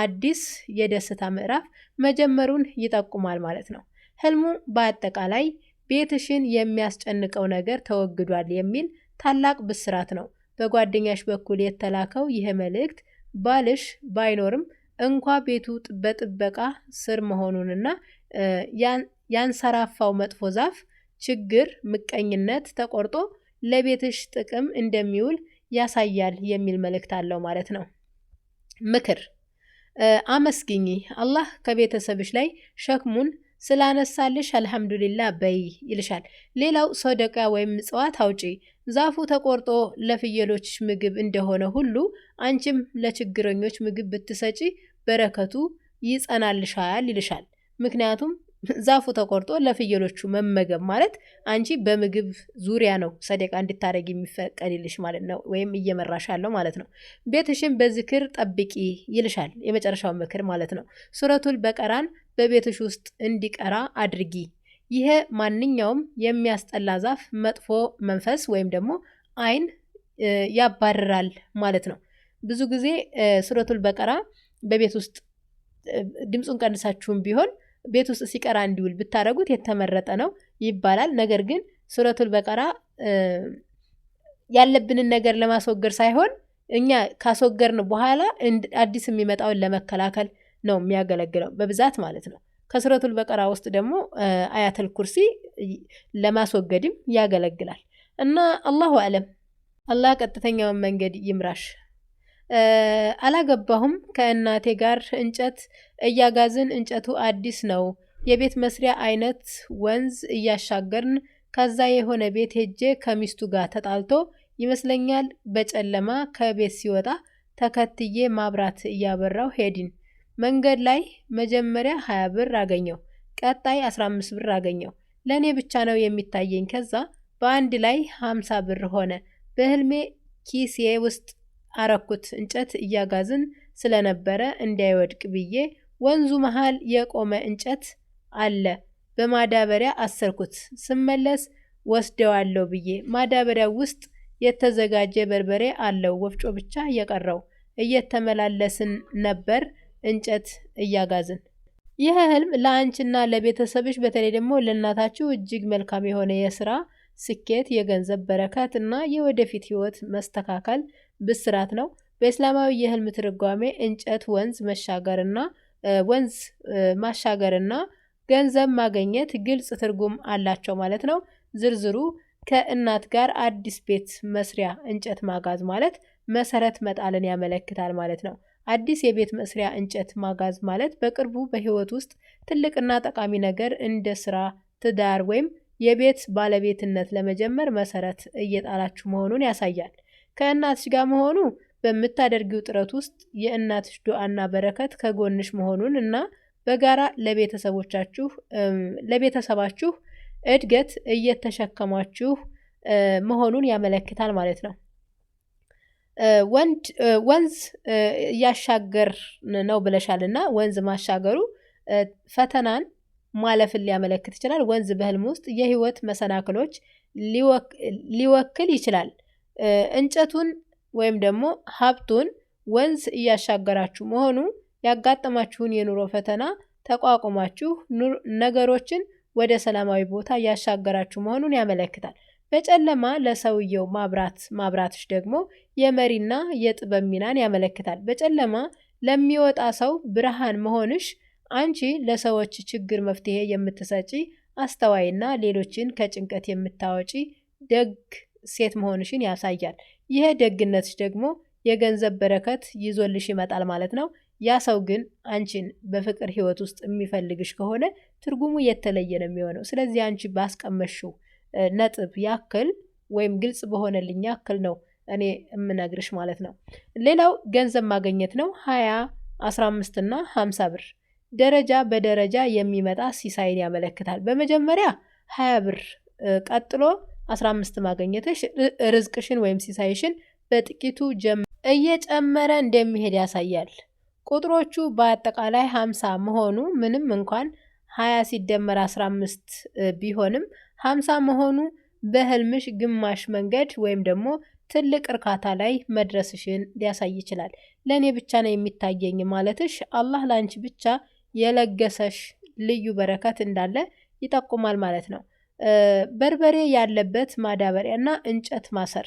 አዲስ የደስታ ምዕራፍ መጀመሩን ይጠቁማል ማለት ነው። ህልሙ በአጠቃላይ ቤትሽን የሚያስጨንቀው ነገር ተወግዷል የሚል ታላቅ ብስራት ነው። በጓደኛሽ በኩል የተላከው ይህ መልእክት ባልሽ ባይኖርም እንኳ ቤቱ በጥበቃ ስር መሆኑንና ያንሰራፋው መጥፎ ዛፍ ችግር፣ ምቀኝነት ተቆርጦ ለቤትሽ ጥቅም እንደሚውል ያሳያል የሚል መልእክት አለው ማለት ነው። ምክር አመስግኚ። አላህ ከቤተሰብሽ ላይ ሸክሙን ስላነሳልሽ አልሐምዱሊላህ በይ ይልሻል። ሌላው ሰደቃ ወይም ምጽዋት አውጪ። ዛፉ ተቆርጦ ለፍየሎች ምግብ እንደሆነ ሁሉ አንቺም ለችግረኞች ምግብ ብትሰጪ በረከቱ ይጸናልሻል ይልሻል። ምክንያቱም ዛፉ ተቆርጦ ለፍየሎቹ መመገብ ማለት አንቺ በምግብ ዙሪያ ነው ሰደቃ እንድታረጊ የሚፈቀድልሽ ማለት ነው፣ ወይም እየመራሽ ያለው ማለት ነው። ቤትሽን በዝክር ጠብቂ ይልሻል። የመጨረሻው ምክር ማለት ነው። ሱረቱል በቀራን በቤትሽ ውስጥ እንዲቀራ አድርጊ። ይሄ ማንኛውም የሚያስጠላ ዛፍ፣ መጥፎ መንፈስ ወይም ደግሞ አይን ያባርራል ማለት ነው። ብዙ ጊዜ ሱረቱል በቀራ በቤት ውስጥ ድምፁን ቀንሳችሁም ቢሆን ቤት ውስጥ ሲቀራ እንዲውል ብታረጉት የተመረጠ ነው ይባላል። ነገር ግን ሱረቱል በቀራ ያለብንን ነገር ለማስወገድ ሳይሆን እኛ ካስወገርን በኋላ አዲስ የሚመጣውን ለመከላከል ነው የሚያገለግለው በብዛት ማለት ነው። ከሱረቱል በቀራ ውስጥ ደግሞ አያተል ኩርሲ ለማስወገድም ያገለግላል። እና አላሁ አለም፣ አላህ ቀጥተኛውን መንገድ ይምራሽ። አላገባሁም። ከእናቴ ጋር እንጨት እያጋዝን፣ እንጨቱ አዲስ ነው፣ የቤት መስሪያ አይነት ወንዝ እያሻገርን፣ ከዛ የሆነ ቤት ሄጄ ከሚስቱ ጋር ተጣልቶ ይመስለኛል በጨለማ ከቤት ሲወጣ ተከትዬ ማብራት እያበራው ሄድን። መንገድ ላይ መጀመሪያ 20 ብር አገኘው፣ ቀጣይ 15 ብር አገኘው። ለእኔ ብቻ ነው የሚታየኝ። ከዛ በአንድ ላይ 50 ብር ሆነ። በህልሜ ኪሴ ውስጥ አረኩት። እንጨት እያጋዝን ስለነበረ እንዳይወድቅ ብዬ ወንዙ መሃል የቆመ እንጨት አለ፣ በማዳበሪያ አሰርኩት። ስመለስ ወስደዋለሁ ብዬ ማዳበሪያ ውስጥ የተዘጋጀ በርበሬ አለው፣ ወፍጮ ብቻ የቀረው። እየተመላለስን ነበር እንጨት እያጋዝን። ይህ ህልም ለአንቺና ለቤተሰብሽ በተለይ ደግሞ ለእናታችሁ እጅግ መልካም የሆነ የስራ ስኬት፣ የገንዘብ በረከት እና የወደፊት ህይወት መስተካከል ብስራት ነው። በእስላማዊ የህልም ትርጓሜ እንጨት ወንዝ ማሻገርና ገንዘብ ማግኘት ግልጽ ትርጉም አላቸው ማለት ነው። ዝርዝሩ ከእናት ጋር አዲስ ቤት መስሪያ እንጨት ማጋዝ ማለት መሰረት መጣልን ያመለክታል ማለት ነው። አዲስ የቤት መስሪያ እንጨት ማጋዝ ማለት በቅርቡ በህይወት ውስጥ ትልቅና ጠቃሚ ነገር እንደ ስራ፣ ትዳር ወይም የቤት ባለቤትነት ለመጀመር መሰረት እየጣላችሁ መሆኑን ያሳያል። ከእናትሽ ጋር መሆኑ በምታደርጊው ጥረት ውስጥ የእናትሽ ዱዓና በረከት ከጎንሽ መሆኑን እና በጋራ ለቤተሰባችሁ እድገት እየተሸከማችሁ መሆኑን ያመለክታል ማለት ነው። ወንዝ እያሻገር ነው ብለሻልና ወንዝ ማሻገሩ ፈተናን ማለፍን ሊያመለክት ይችላል። ወንዝ በህልም ውስጥ የህይወት መሰናክሎች ሊወክል ይችላል። እንጨቱን ወይም ደግሞ ሀብቱን ወንዝ እያሻገራችሁ መሆኑ ያጋጠማችሁን የኑሮ ፈተና ተቋቁማችሁ ነገሮችን ወደ ሰላማዊ ቦታ እያሻገራችሁ መሆኑን ያመለክታል። በጨለማ ለሰውየው ማብራትሽ ደግሞ የመሪና የጥበብ ሚናን ያመለክታል። በጨለማ ለሚወጣ ሰው ብርሃን መሆንሽ አንቺ ለሰዎች ችግር መፍትሄ የምትሰጪ አስተዋይና ሌሎችን ከጭንቀት የምታወጪ ደግ ሴት መሆንሽን ያሳያል። ይሄ ደግነትሽ ደግሞ የገንዘብ በረከት ይዞልሽ ይመጣል ማለት ነው። ያ ሰው ግን አንቺን በፍቅር ህይወት ውስጥ የሚፈልግሽ ከሆነ ትርጉሙ የተለየ ነው የሚሆነው። ስለዚህ አንቺ ባስቀመሽው ነጥብ ያክል ወይም ግልጽ በሆነልኝ ያክል ነው እኔ የምነግርሽ ማለት ነው። ሌላው ገንዘብ ማግኘት ነው። 20፣ 15 እና 50 ብር ደረጃ በደረጃ የሚመጣ ሲሳይን ያመለክታል። በመጀመሪያ 20 ብር ቀጥሎ 15 ማግኘትሽ ርዝቅሽን ወይም ሲሳይሽን በጥቂቱ እየጨመረ እንደሚሄድ ያሳያል። ቁጥሮቹ በአጠቃላይ 50 መሆኑ ምንም እንኳን 20 ሲደመር 15 ቢሆንም 50 መሆኑ በህልምሽ ግማሽ መንገድ ወይም ደግሞ ትልቅ እርካታ ላይ መድረስሽን ሊያሳይ ይችላል። ለእኔ ብቻ ነው የሚታየኝ ማለትሽ አላህ ለአንቺ ብቻ የለገሰሽ ልዩ በረከት እንዳለ ይጠቁማል ማለት ነው። በርበሬ ያለበት ማዳበሪያ እና እንጨት ማሰር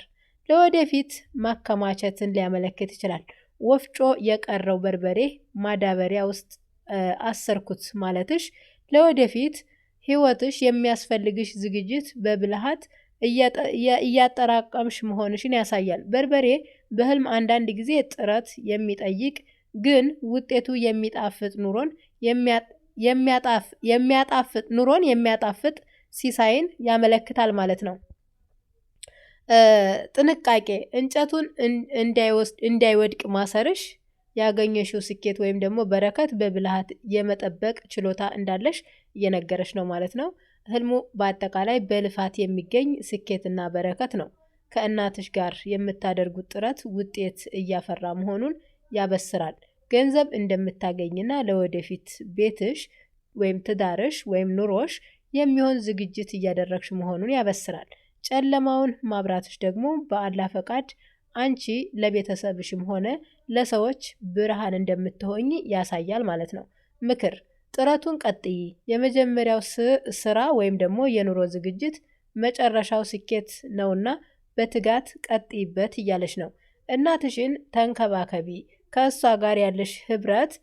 ለወደፊት ማከማቸትን ሊያመለክት ይችላል። ወፍጮ የቀረው በርበሬ ማዳበሪያ ውስጥ አሰርኩት ማለትሽ ለወደፊት ህይወትሽ የሚያስፈልግሽ ዝግጅት በብልሃት እያጠራቀምሽ መሆንሽን ያሳያል። በርበሬ በህልም አንዳንድ ጊዜ ጥረት የሚጠይቅ ግን ውጤቱ የሚያጣፍጥ ሲሳይን ያመለክታል ማለት ነው። ጥንቃቄ፣ እንጨቱን እንዳይወድቅ ማሰርሽ ያገኘሽው ስኬት ወይም ደግሞ በረከት በብልሃት የመጠበቅ ችሎታ እንዳለሽ እየነገረሽ ነው ማለት ነው። ህልሙ በአጠቃላይ በልፋት የሚገኝ ስኬትና በረከት ነው። ከእናትሽ ጋር የምታደርጉት ጥረት ውጤት እያፈራ መሆኑን ያበስራል። ገንዘብ እንደምታገኝና ለወደፊት ቤትሽ ወይም ትዳርሽ ወይም ኑሮሽ የሚሆን ዝግጅት እያደረግሽ መሆኑን ያበስራል። ጨለማውን ማብራትሽ ደግሞ በአላህ ፈቃድ አንቺ ለቤተሰብሽም ሆነ ለሰዎች ብርሃን እንደምትሆኝ ያሳያል ማለት ነው። ምክር፣ ጥረቱን ቀጥይ። የመጀመሪያው ስራ ወይም ደግሞ የኑሮ ዝግጅት መጨረሻው ስኬት ነውና በትጋት ቀጥይበት እያለች ነው። እናትሽን ተንከባከቢ። ከእሷ ጋር ያለሽ ህብረት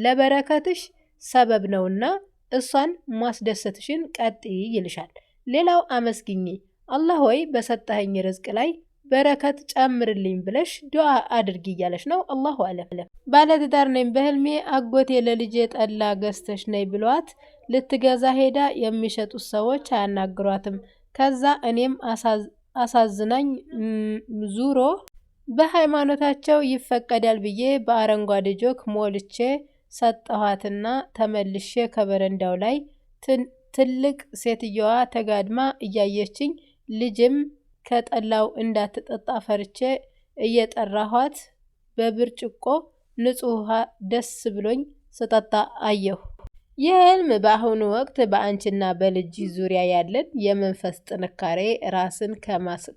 ለበረከትሽ ሰበብ ነውና እሷን ማስደሰትሽን ቀጥይ ይልሻል። ሌላው አመስግኚ። አላህ ሆይ በሰጠኸኝ ርዝቅ ላይ በረከት ጨምርልኝ ብለሽ ዱዓ አድርጊ እያለች ነው። አላሁ አለም። ባለትዳር ነኝ። በህልሜ አጎቴ ለልጄ ጠላ ገዝተሽ ነይ ብሏት ልትገዛ ሄዳ የሚሸጡት ሰዎች አያናግሯትም። ከዛ እኔም አሳዝናኝ ዙሮ በሃይማኖታቸው ይፈቀዳል ብዬ በአረንጓዴ ጆክ ሞልቼ ሰጠኋትና ተመልሼ ከበረንዳው ላይ ትልቅ ሴትየዋ ተጋድማ እያየችኝ ልጅም ከጠላው እንዳትጠጣ ፈርቼ እየጠራኋት በብርጭቆ ንጹህ ውሃ ደስ ብሎኝ ስጠጣ አየሁ። ይህ ህልም በአሁኑ ወቅት በአንቺና በልጅ ዙሪያ ያለን የመንፈስ ጥንካሬ፣ ራስን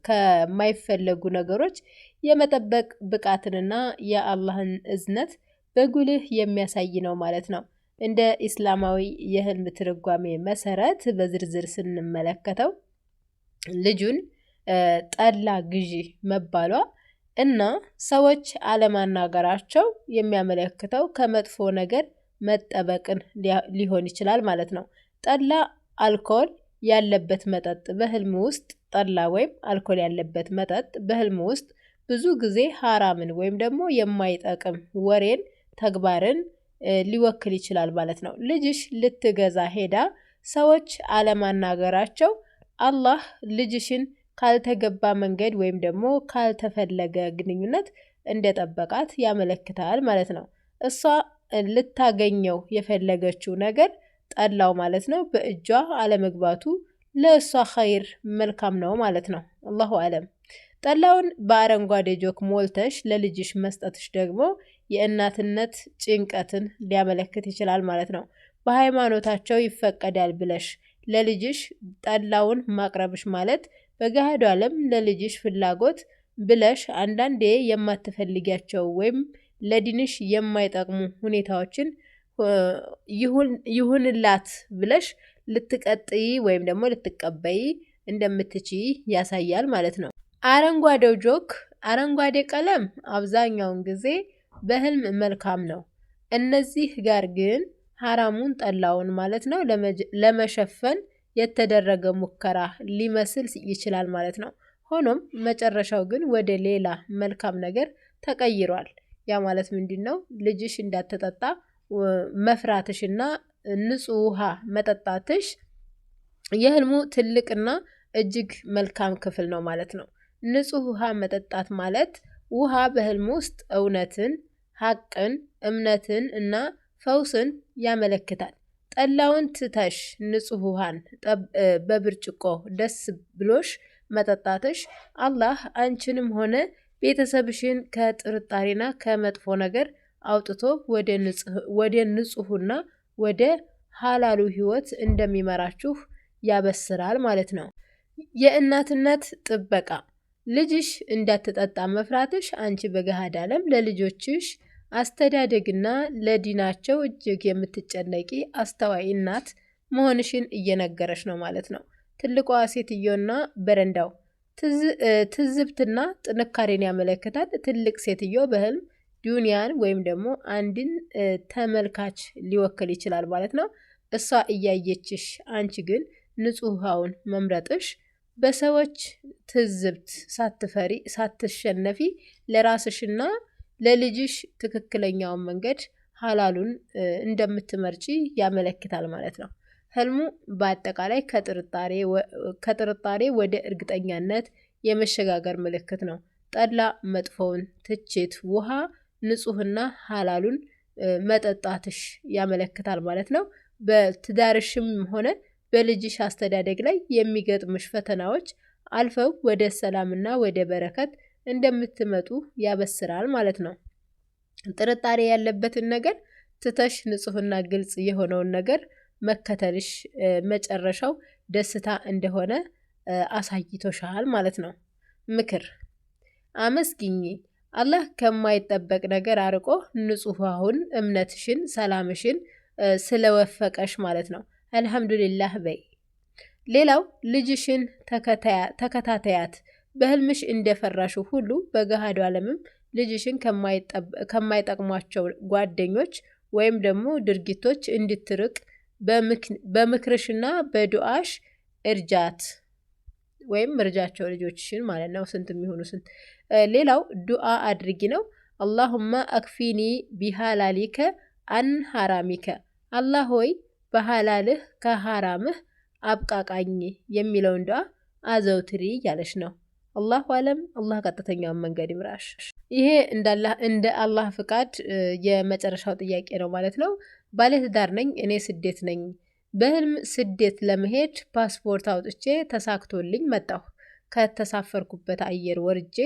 ከማይፈለጉ ነገሮች የመጠበቅ ብቃትንና የአላህን እዝነት በጉልህ የሚያሳይ ነው ማለት ነው። እንደ ኢስላማዊ የህልም ትርጓሜ መሰረት በዝርዝር ስንመለከተው ልጁን ጠላ ግዢ መባሏ እና ሰዎች አለማናገራቸው የሚያመለክተው ከመጥፎ ነገር መጠበቅን ሊሆን ይችላል ማለት ነው። ጠላ አልኮል ያለበት መጠጥ በህልም ውስጥ ጠላ ወይም አልኮል ያለበት መጠጥ በህልም ውስጥ ብዙ ጊዜ ሐራምን ወይም ደግሞ የማይጠቅም ወሬን፣ ተግባርን ሊወክል ይችላል ማለት ነው። ልጅሽ ልትገዛ ሄዳ ሰዎች አለማናገራቸው አላህ ልጅሽን ካልተገባ መንገድ ወይም ደግሞ ካልተፈለገ ግንኙነት እንደጠበቃት ያመለክታል ማለት ነው። እሷ ልታገኘው የፈለገችው ነገር ጠላው ማለት ነው በእጇ አለመግባቱ ለእሷ ኸይር መልካም ነው ማለት ነው። አላሁ አለም። ጠላውን በአረንጓዴ ጆክ ሞልተሽ ለልጅሽ መስጠትሽ ደግሞ የእናትነት ጭንቀትን ሊያመለክት ይችላል ማለት ነው። በሃይማኖታቸው ይፈቀዳል ብለሽ ለልጅሽ ጠላውን ማቅረብሽ ማለት በገሃዱ ዓለም ለልጅሽ ፍላጎት ብለሽ አንዳንዴ የማትፈልጊያቸው ወይም ለዲንሽ የማይጠቅሙ ሁኔታዎችን ይሁንላት ብለሽ ልትቀጥይ ወይም ደግሞ ልትቀበይ እንደምትችይ ያሳያል ማለት ነው። አረንጓዴው ጆክ፣ አረንጓዴ ቀለም አብዛኛውን ጊዜ በህልም መልካም ነው። እነዚህ ጋር ግን ሐራሙን ጠላውን ማለት ነው ለመሸፈን የተደረገ ሙከራ ሊመስል ይችላል ማለት ነው። ሆኖም መጨረሻው ግን ወደ ሌላ መልካም ነገር ተቀይሯል። ያ ማለት ምንድነው? ልጅሽ እንዳትጠጣ መፍራትሽና ንጹህ ውሃ መጠጣትሽ የህልሙ ትልቅና እጅግ መልካም ክፍል ነው ማለት ነው። ንጹህ ውሃ መጠጣት ማለት ውሃ በህልም ውስጥ እውነትን፣ ሐቅን፣ እምነትን እና ፈውስን ያመለክታል። ጠላውን ትተሽ ንጹህ ውሃን በብርጭቆ ደስ ብሎሽ መጠጣትሽ አላህ አንቺንም ሆነ ቤተሰብሽን ከጥርጣሬና ከመጥፎ ነገር አውጥቶ ወደ ንጹህና ወደ ሐላሉ ህይወት እንደሚመራችሁ ያበስራል ማለት ነው። የእናትነት ጥበቃ፣ ልጅሽ እንዳትጠጣ መፍራትሽ አንቺ በገሃድ ዓለም ለልጆችሽ አስተዳደግና ለዲናቸው እጅግ የምትጨነቂ አስተዋይ እናት መሆንሽን እየነገረሽ ነው ማለት ነው። ትልቋ ሴትዮና በረንዳው ትዝብትና ጥንካሬን ያመለክታል። ትልቅ ሴትዮ በህልም ዱንያን ወይም ደግሞ አንድን ተመልካች ሊወክል ይችላል ማለት ነው። እሷ እያየችሽ አንቺ ግን ንጹህ ውሃውን መምረጥሽ በሰዎች ትዝብት ሳትሸነፊ ለራስሽና ለልጅሽ ትክክለኛውን መንገድ ሐላሉን እንደምትመርጪ ያመለክታል ማለት ነው። ህልሙ በአጠቃላይ ከጥርጣሬ ወደ እርግጠኛነት የመሸጋገር ምልክት ነው። ጠላ መጥፎውን ትችት፣ ውሃ ንጹህና ሐላሉን መጠጣትሽ ያመለክታል ማለት ነው። በትዳርሽም ሆነ በልጅሽ አስተዳደግ ላይ የሚገጥምሽ ፈተናዎች አልፈው ወደ ሰላምና ወደ በረከት እንደምትመጡ ያበስራል ማለት ነው። ጥርጣሬ ያለበትን ነገር ትተሽ ንጹህና ግልጽ የሆነውን ነገር መከተልሽ መጨረሻው ደስታ እንደሆነ አሳይቶሻል ማለት ነው። ምክር አመስግኚ። አላህ ከማይጠበቅ ነገር አርቆ ንጹሃውን እምነትሽን፣ ሰላምሽን ስለወፈቀሽ ማለት ነው አልሐምዱሊላህ በይ። ሌላው ልጅሽን ተከታተያት። በህልምሽ እንደፈራሹ ሁሉ በገሃዱ ዓለምም ልጅሽን ከማይጠቅሟቸው ጓደኞች ወይም ደግሞ ድርጊቶች እንድትርቅ በምክርሽና በዱዓሽ እርጃት ወይም እርጃቸው ልጆችሽን ማለት ነው። ስንት የሚሆኑ ስንት። ሌላው ዱዓ አድርጊ ነው። አላሁማ አክፊኒ ቢሃላሊከ አን ሐራሚከ። አላህ ሆይ በሐላልህ ከሐራምህ አብቃቃኝ የሚለውን ዱዓ አዘውትሪ እያለሽ ነው። አላሁ አለም። አላህ ቀጥተኛውን መንገድ ይምራሽ። ይሄ እንደ አላህ ፍቃድ የመጨረሻው ጥያቄ ነው ማለት ነው። ባለትዳር ነኝ፣ እኔ ስደት ነኝ። በህልም ስደት ለመሄድ ፓስፖርት አውጥቼ ተሳክቶልኝ መጣሁ። ከተሳፈርኩበት አየር ወርጄ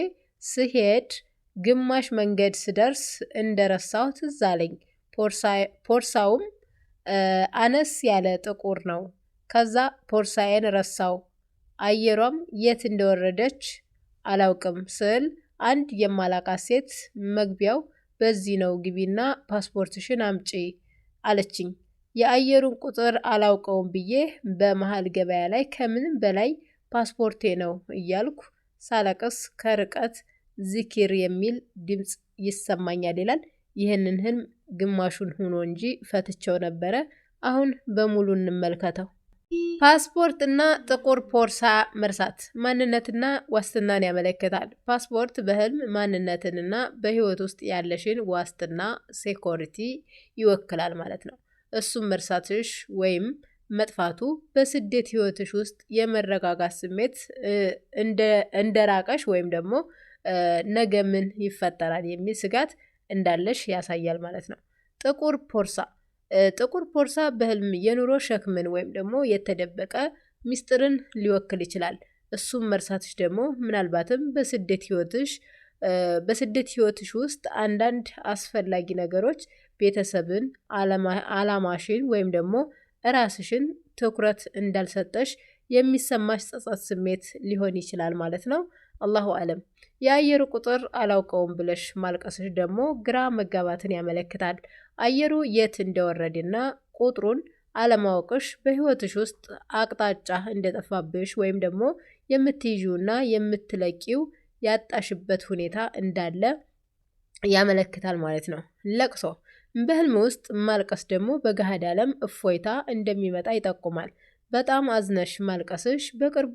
ስሄድ ግማሽ መንገድ ስደርስ እንደረሳሁ ትዝ አለኝ። ፖርሳውም አነስ ያለ ጥቁር ነው። ከዛ ፖርሳዬን ረሳው። አየሯም የት እንደወረደች አላውቅም ስል አንድ የማላቃት ሴት መግቢያው በዚህ ነው፣ ግቢና ፓስፖርትሽን አምጪ አለችኝ። የአየሩን ቁጥር አላውቀውም ብዬ በመሃል ገበያ ላይ ከምንም በላይ ፓስፖርቴ ነው እያልኩ ሳለቅስ ከርቀት ዚኪር የሚል ድምፅ ይሰማኛል ይላል። ይህንን ህልም ግማሹን ሆኖ እንጂ ፈትቸው ነበረ። አሁን በሙሉ እንመልከተው። ፓስፖርት እና ጥቁር ፖርሳ መርሳት ማንነትና ዋስትናን ያመለክታል። ፓስፖርት በህልም ማንነትንና በህይወት ውስጥ ያለሽን ዋስትና ሴኮሪቲ ይወክላል ማለት ነው። እሱም መርሳትሽ ወይም መጥፋቱ በስደት ህይወትሽ ውስጥ የመረጋጋት ስሜት እንደራቀሽ ወይም ደግሞ ነገ ምን ይፈጠራል የሚል ስጋት እንዳለሽ ያሳያል ማለት ነው። ጥቁር ፖርሳ በህልም የኑሮ ሸክምን ወይም ደግሞ የተደበቀ ሚስጥርን ሊወክል ይችላል። እሱም መርሳትሽ ደግሞ ምናልባትም በስደት ህይወትሽ ውስጥ አንዳንድ አስፈላጊ ነገሮች ቤተሰብን፣ አላማሽን ወይም ደግሞ ራስሽን ትኩረት እንዳልሰጠሽ የሚሰማሽ ጸጸት ስሜት ሊሆን ይችላል ማለት ነው። አላሁ አለም። የአየሩ ቁጥር አላውቀውም ብለሽ ማልቀስሽ ደግሞ ግራ መጋባትን ያመለክታል። አየሩ የት እንደወረደና ቁጥሩን አለማወቅሽ በህይወትሽ ውስጥ አቅጣጫ እንደጠፋብሽ ወይም ደግሞ የምትይዥውና የምትለቂው ያጣሽበት ሁኔታ እንዳለ ያመለክታል ማለት ነው። ለቅሶ በህልም ውስጥ ማልቀስ ደግሞ በገሃድ ዓለም እፎይታ እንደሚመጣ ይጠቁማል። በጣም አዝነሽ ማልቀስሽ በቅርቡ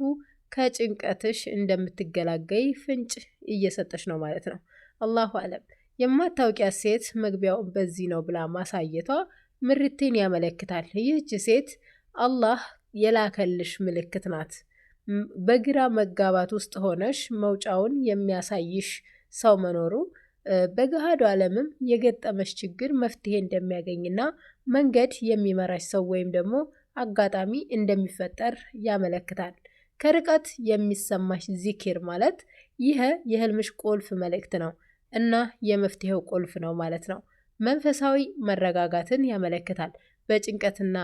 ከጭንቀትሽ እንደምትገላገይ ፍንጭ እየሰጠሽ ነው ማለት ነው። አላሁ አለም። የማታውቂያት ሴት መግቢያውን በዚህ ነው ብላ ማሳየቷ ምርቴን ያመለክታል። ይህች ሴት አላህ የላከልሽ ምልክት ናት። በግራ መጋባት ውስጥ ሆነሽ መውጫውን የሚያሳይሽ ሰው መኖሩ በገሃዱ ዓለምም የገጠመሽ ችግር መፍትሄ እንደሚያገኝና መንገድ የሚመራሽ ሰው ወይም ደግሞ አጋጣሚ እንደሚፈጠር ያመለክታል። ከርቀት የሚሰማሽ ዚኪር ማለት ይህ የህልምሽ ቁልፍ መልእክት ነው እና የመፍትሄው ቁልፍ ነው ማለት ነው። መንፈሳዊ መረጋጋትን ያመለክታል። በጭንቀትና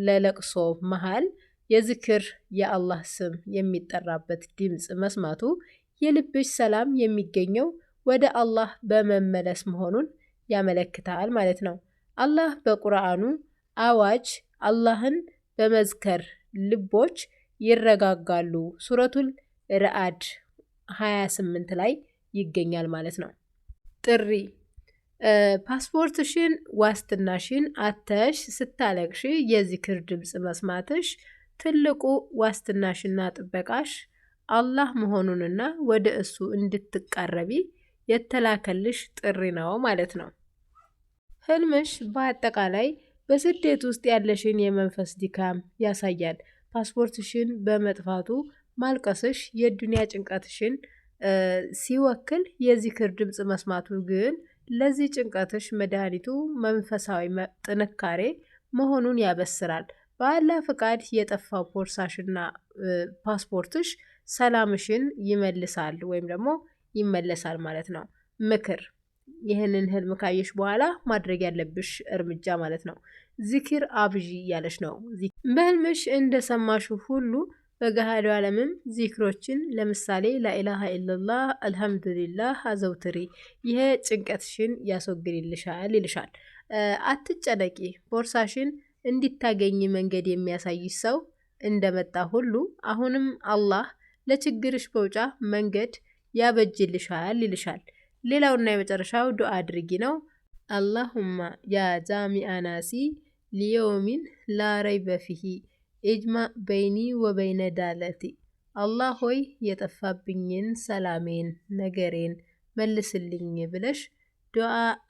ለለቅሶ መሃል የዝክር የአላህ ስም የሚጠራበት ድምፅ መስማቱ የልብሽ ሰላም የሚገኘው ወደ አላህ በመመለስ መሆኑን ያመለክታል ማለት ነው። አላህ በቁርአኑ አዋጅ አላህን በመዝከር ልቦች ይረጋጋሉ ሱረቱል ረአድ 28 ላይ ይገኛል ማለት ነው። ጥሪ ፓስፖርትሽን ዋስትናሽን አተሽ ስታለቅሽ የዚክር ድምፅ መስማትሽ ትልቁ ዋስትናሽና ጥበቃሽ አላህ መሆኑንና ወደ እሱ እንድትቃረቢ የተላከልሽ ጥሪ ነው ማለት ነው። ህልምሽ በአጠቃላይ በስደት ውስጥ ያለሽን የመንፈስ ድካም ያሳያል። ፓስፖርትሽን በመጥፋቱ ማልቀስሽ የዱንያ ጭንቀትሽን ሲወክል፣ የዚክር ድምፅ መስማቱ ግን ለዚህ ጭንቀትሽ መድኃኒቱ መንፈሳዊ ጥንካሬ መሆኑን ያበስራል። በአላህ ፍቃድ የጠፋው ቦርሳሽና ፓስፖርትሽ ሰላምሽን ይመልሳል ወይም ደግሞ ይመለሳል ማለት ነው። ምክር፣ ይህንን ህልም ካየሽ በኋላ ማድረግ ያለብሽ እርምጃ ማለት ነው። ዚክር አብዢ እያለሽ ነው። በህልምሽ እንደሰማሹ ሁሉ በገሃዱ ዓለምም ዚክሮችን ለምሳሌ ላኢላሃ ኢላላህ፣ አልሐምዱሊላህ አዘውትሪ። ይሄ ጭንቀትሽን ያስወግድልሻል ይልሻል። አትጨነቂ፣ ቦርሳሽን እንዲታገኝ መንገድ የሚያሳይሽ ሰው እንደመጣ ሁሉ አሁንም አላህ ለችግርሽ መውጫ መንገድ ያበጅልሻል ይልሻል። ሌላውና የመጨረሻው ዱዓ አድርጊ ነው። አላሁማ ያ ጃሚአ ናሲ ሊየውሚን ላ ረይበ ፊሂ ኢጅማ በይኒ ወበይነ ዳለቲ። አላህ ሆይ የጠፋብኝን ሰላሜን ነገሬን መልስልኝ ብለሽ ዱዓ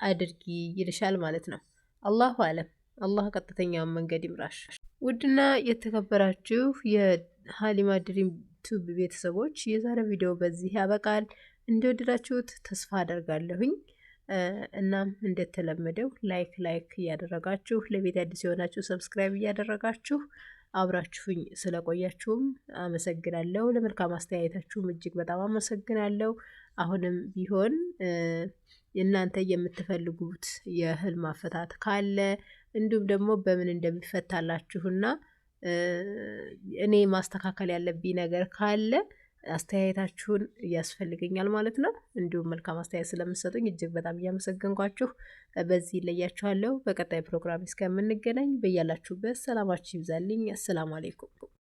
አድርጊ ይልሻል ማለት ነው። አላሁ አለም። አላህ ቀጥተኛውን መንገድ ይምራሽ። ውድና የተከበራችሁ የሀሊማ ድሪም ቱብ ቤተሰቦች የዛሬ ቪዲዮ በዚህ ያበቃል። እንደወደዳችሁት ተስፋ አደርጋለሁኝ። እናም እንደተለመደው ላይክ እያደረጋችሁ ለቤት አዲስ የሆናችሁ ሰብስክራይብ እያደረጋችሁ አብራችሁኝ ስለቆያችሁም አመሰግናለሁ። ለመልካም አስተያየታችሁም እጅግ በጣም አመሰግናለሁ። አሁንም ቢሆን እናንተ የምትፈልጉት የህልም አፈታት ካለ እንዲሁም ደግሞ በምን እንደሚፈታላችሁና እኔ ማስተካከል ያለብኝ ነገር ካለ አስተያየታችሁን ያስፈልገኛል ማለት ነው። እንዲሁም መልካም አስተያየት ስለምትሰጡኝ እጅግ በጣም እያመሰገንኳችሁ በዚህ ይለያችኋለሁ። በቀጣይ ፕሮግራም እስከምንገናኝ በያላችሁበት ሰላማችሁ ይብዛልኝ። አሰላሙ አለይኩም።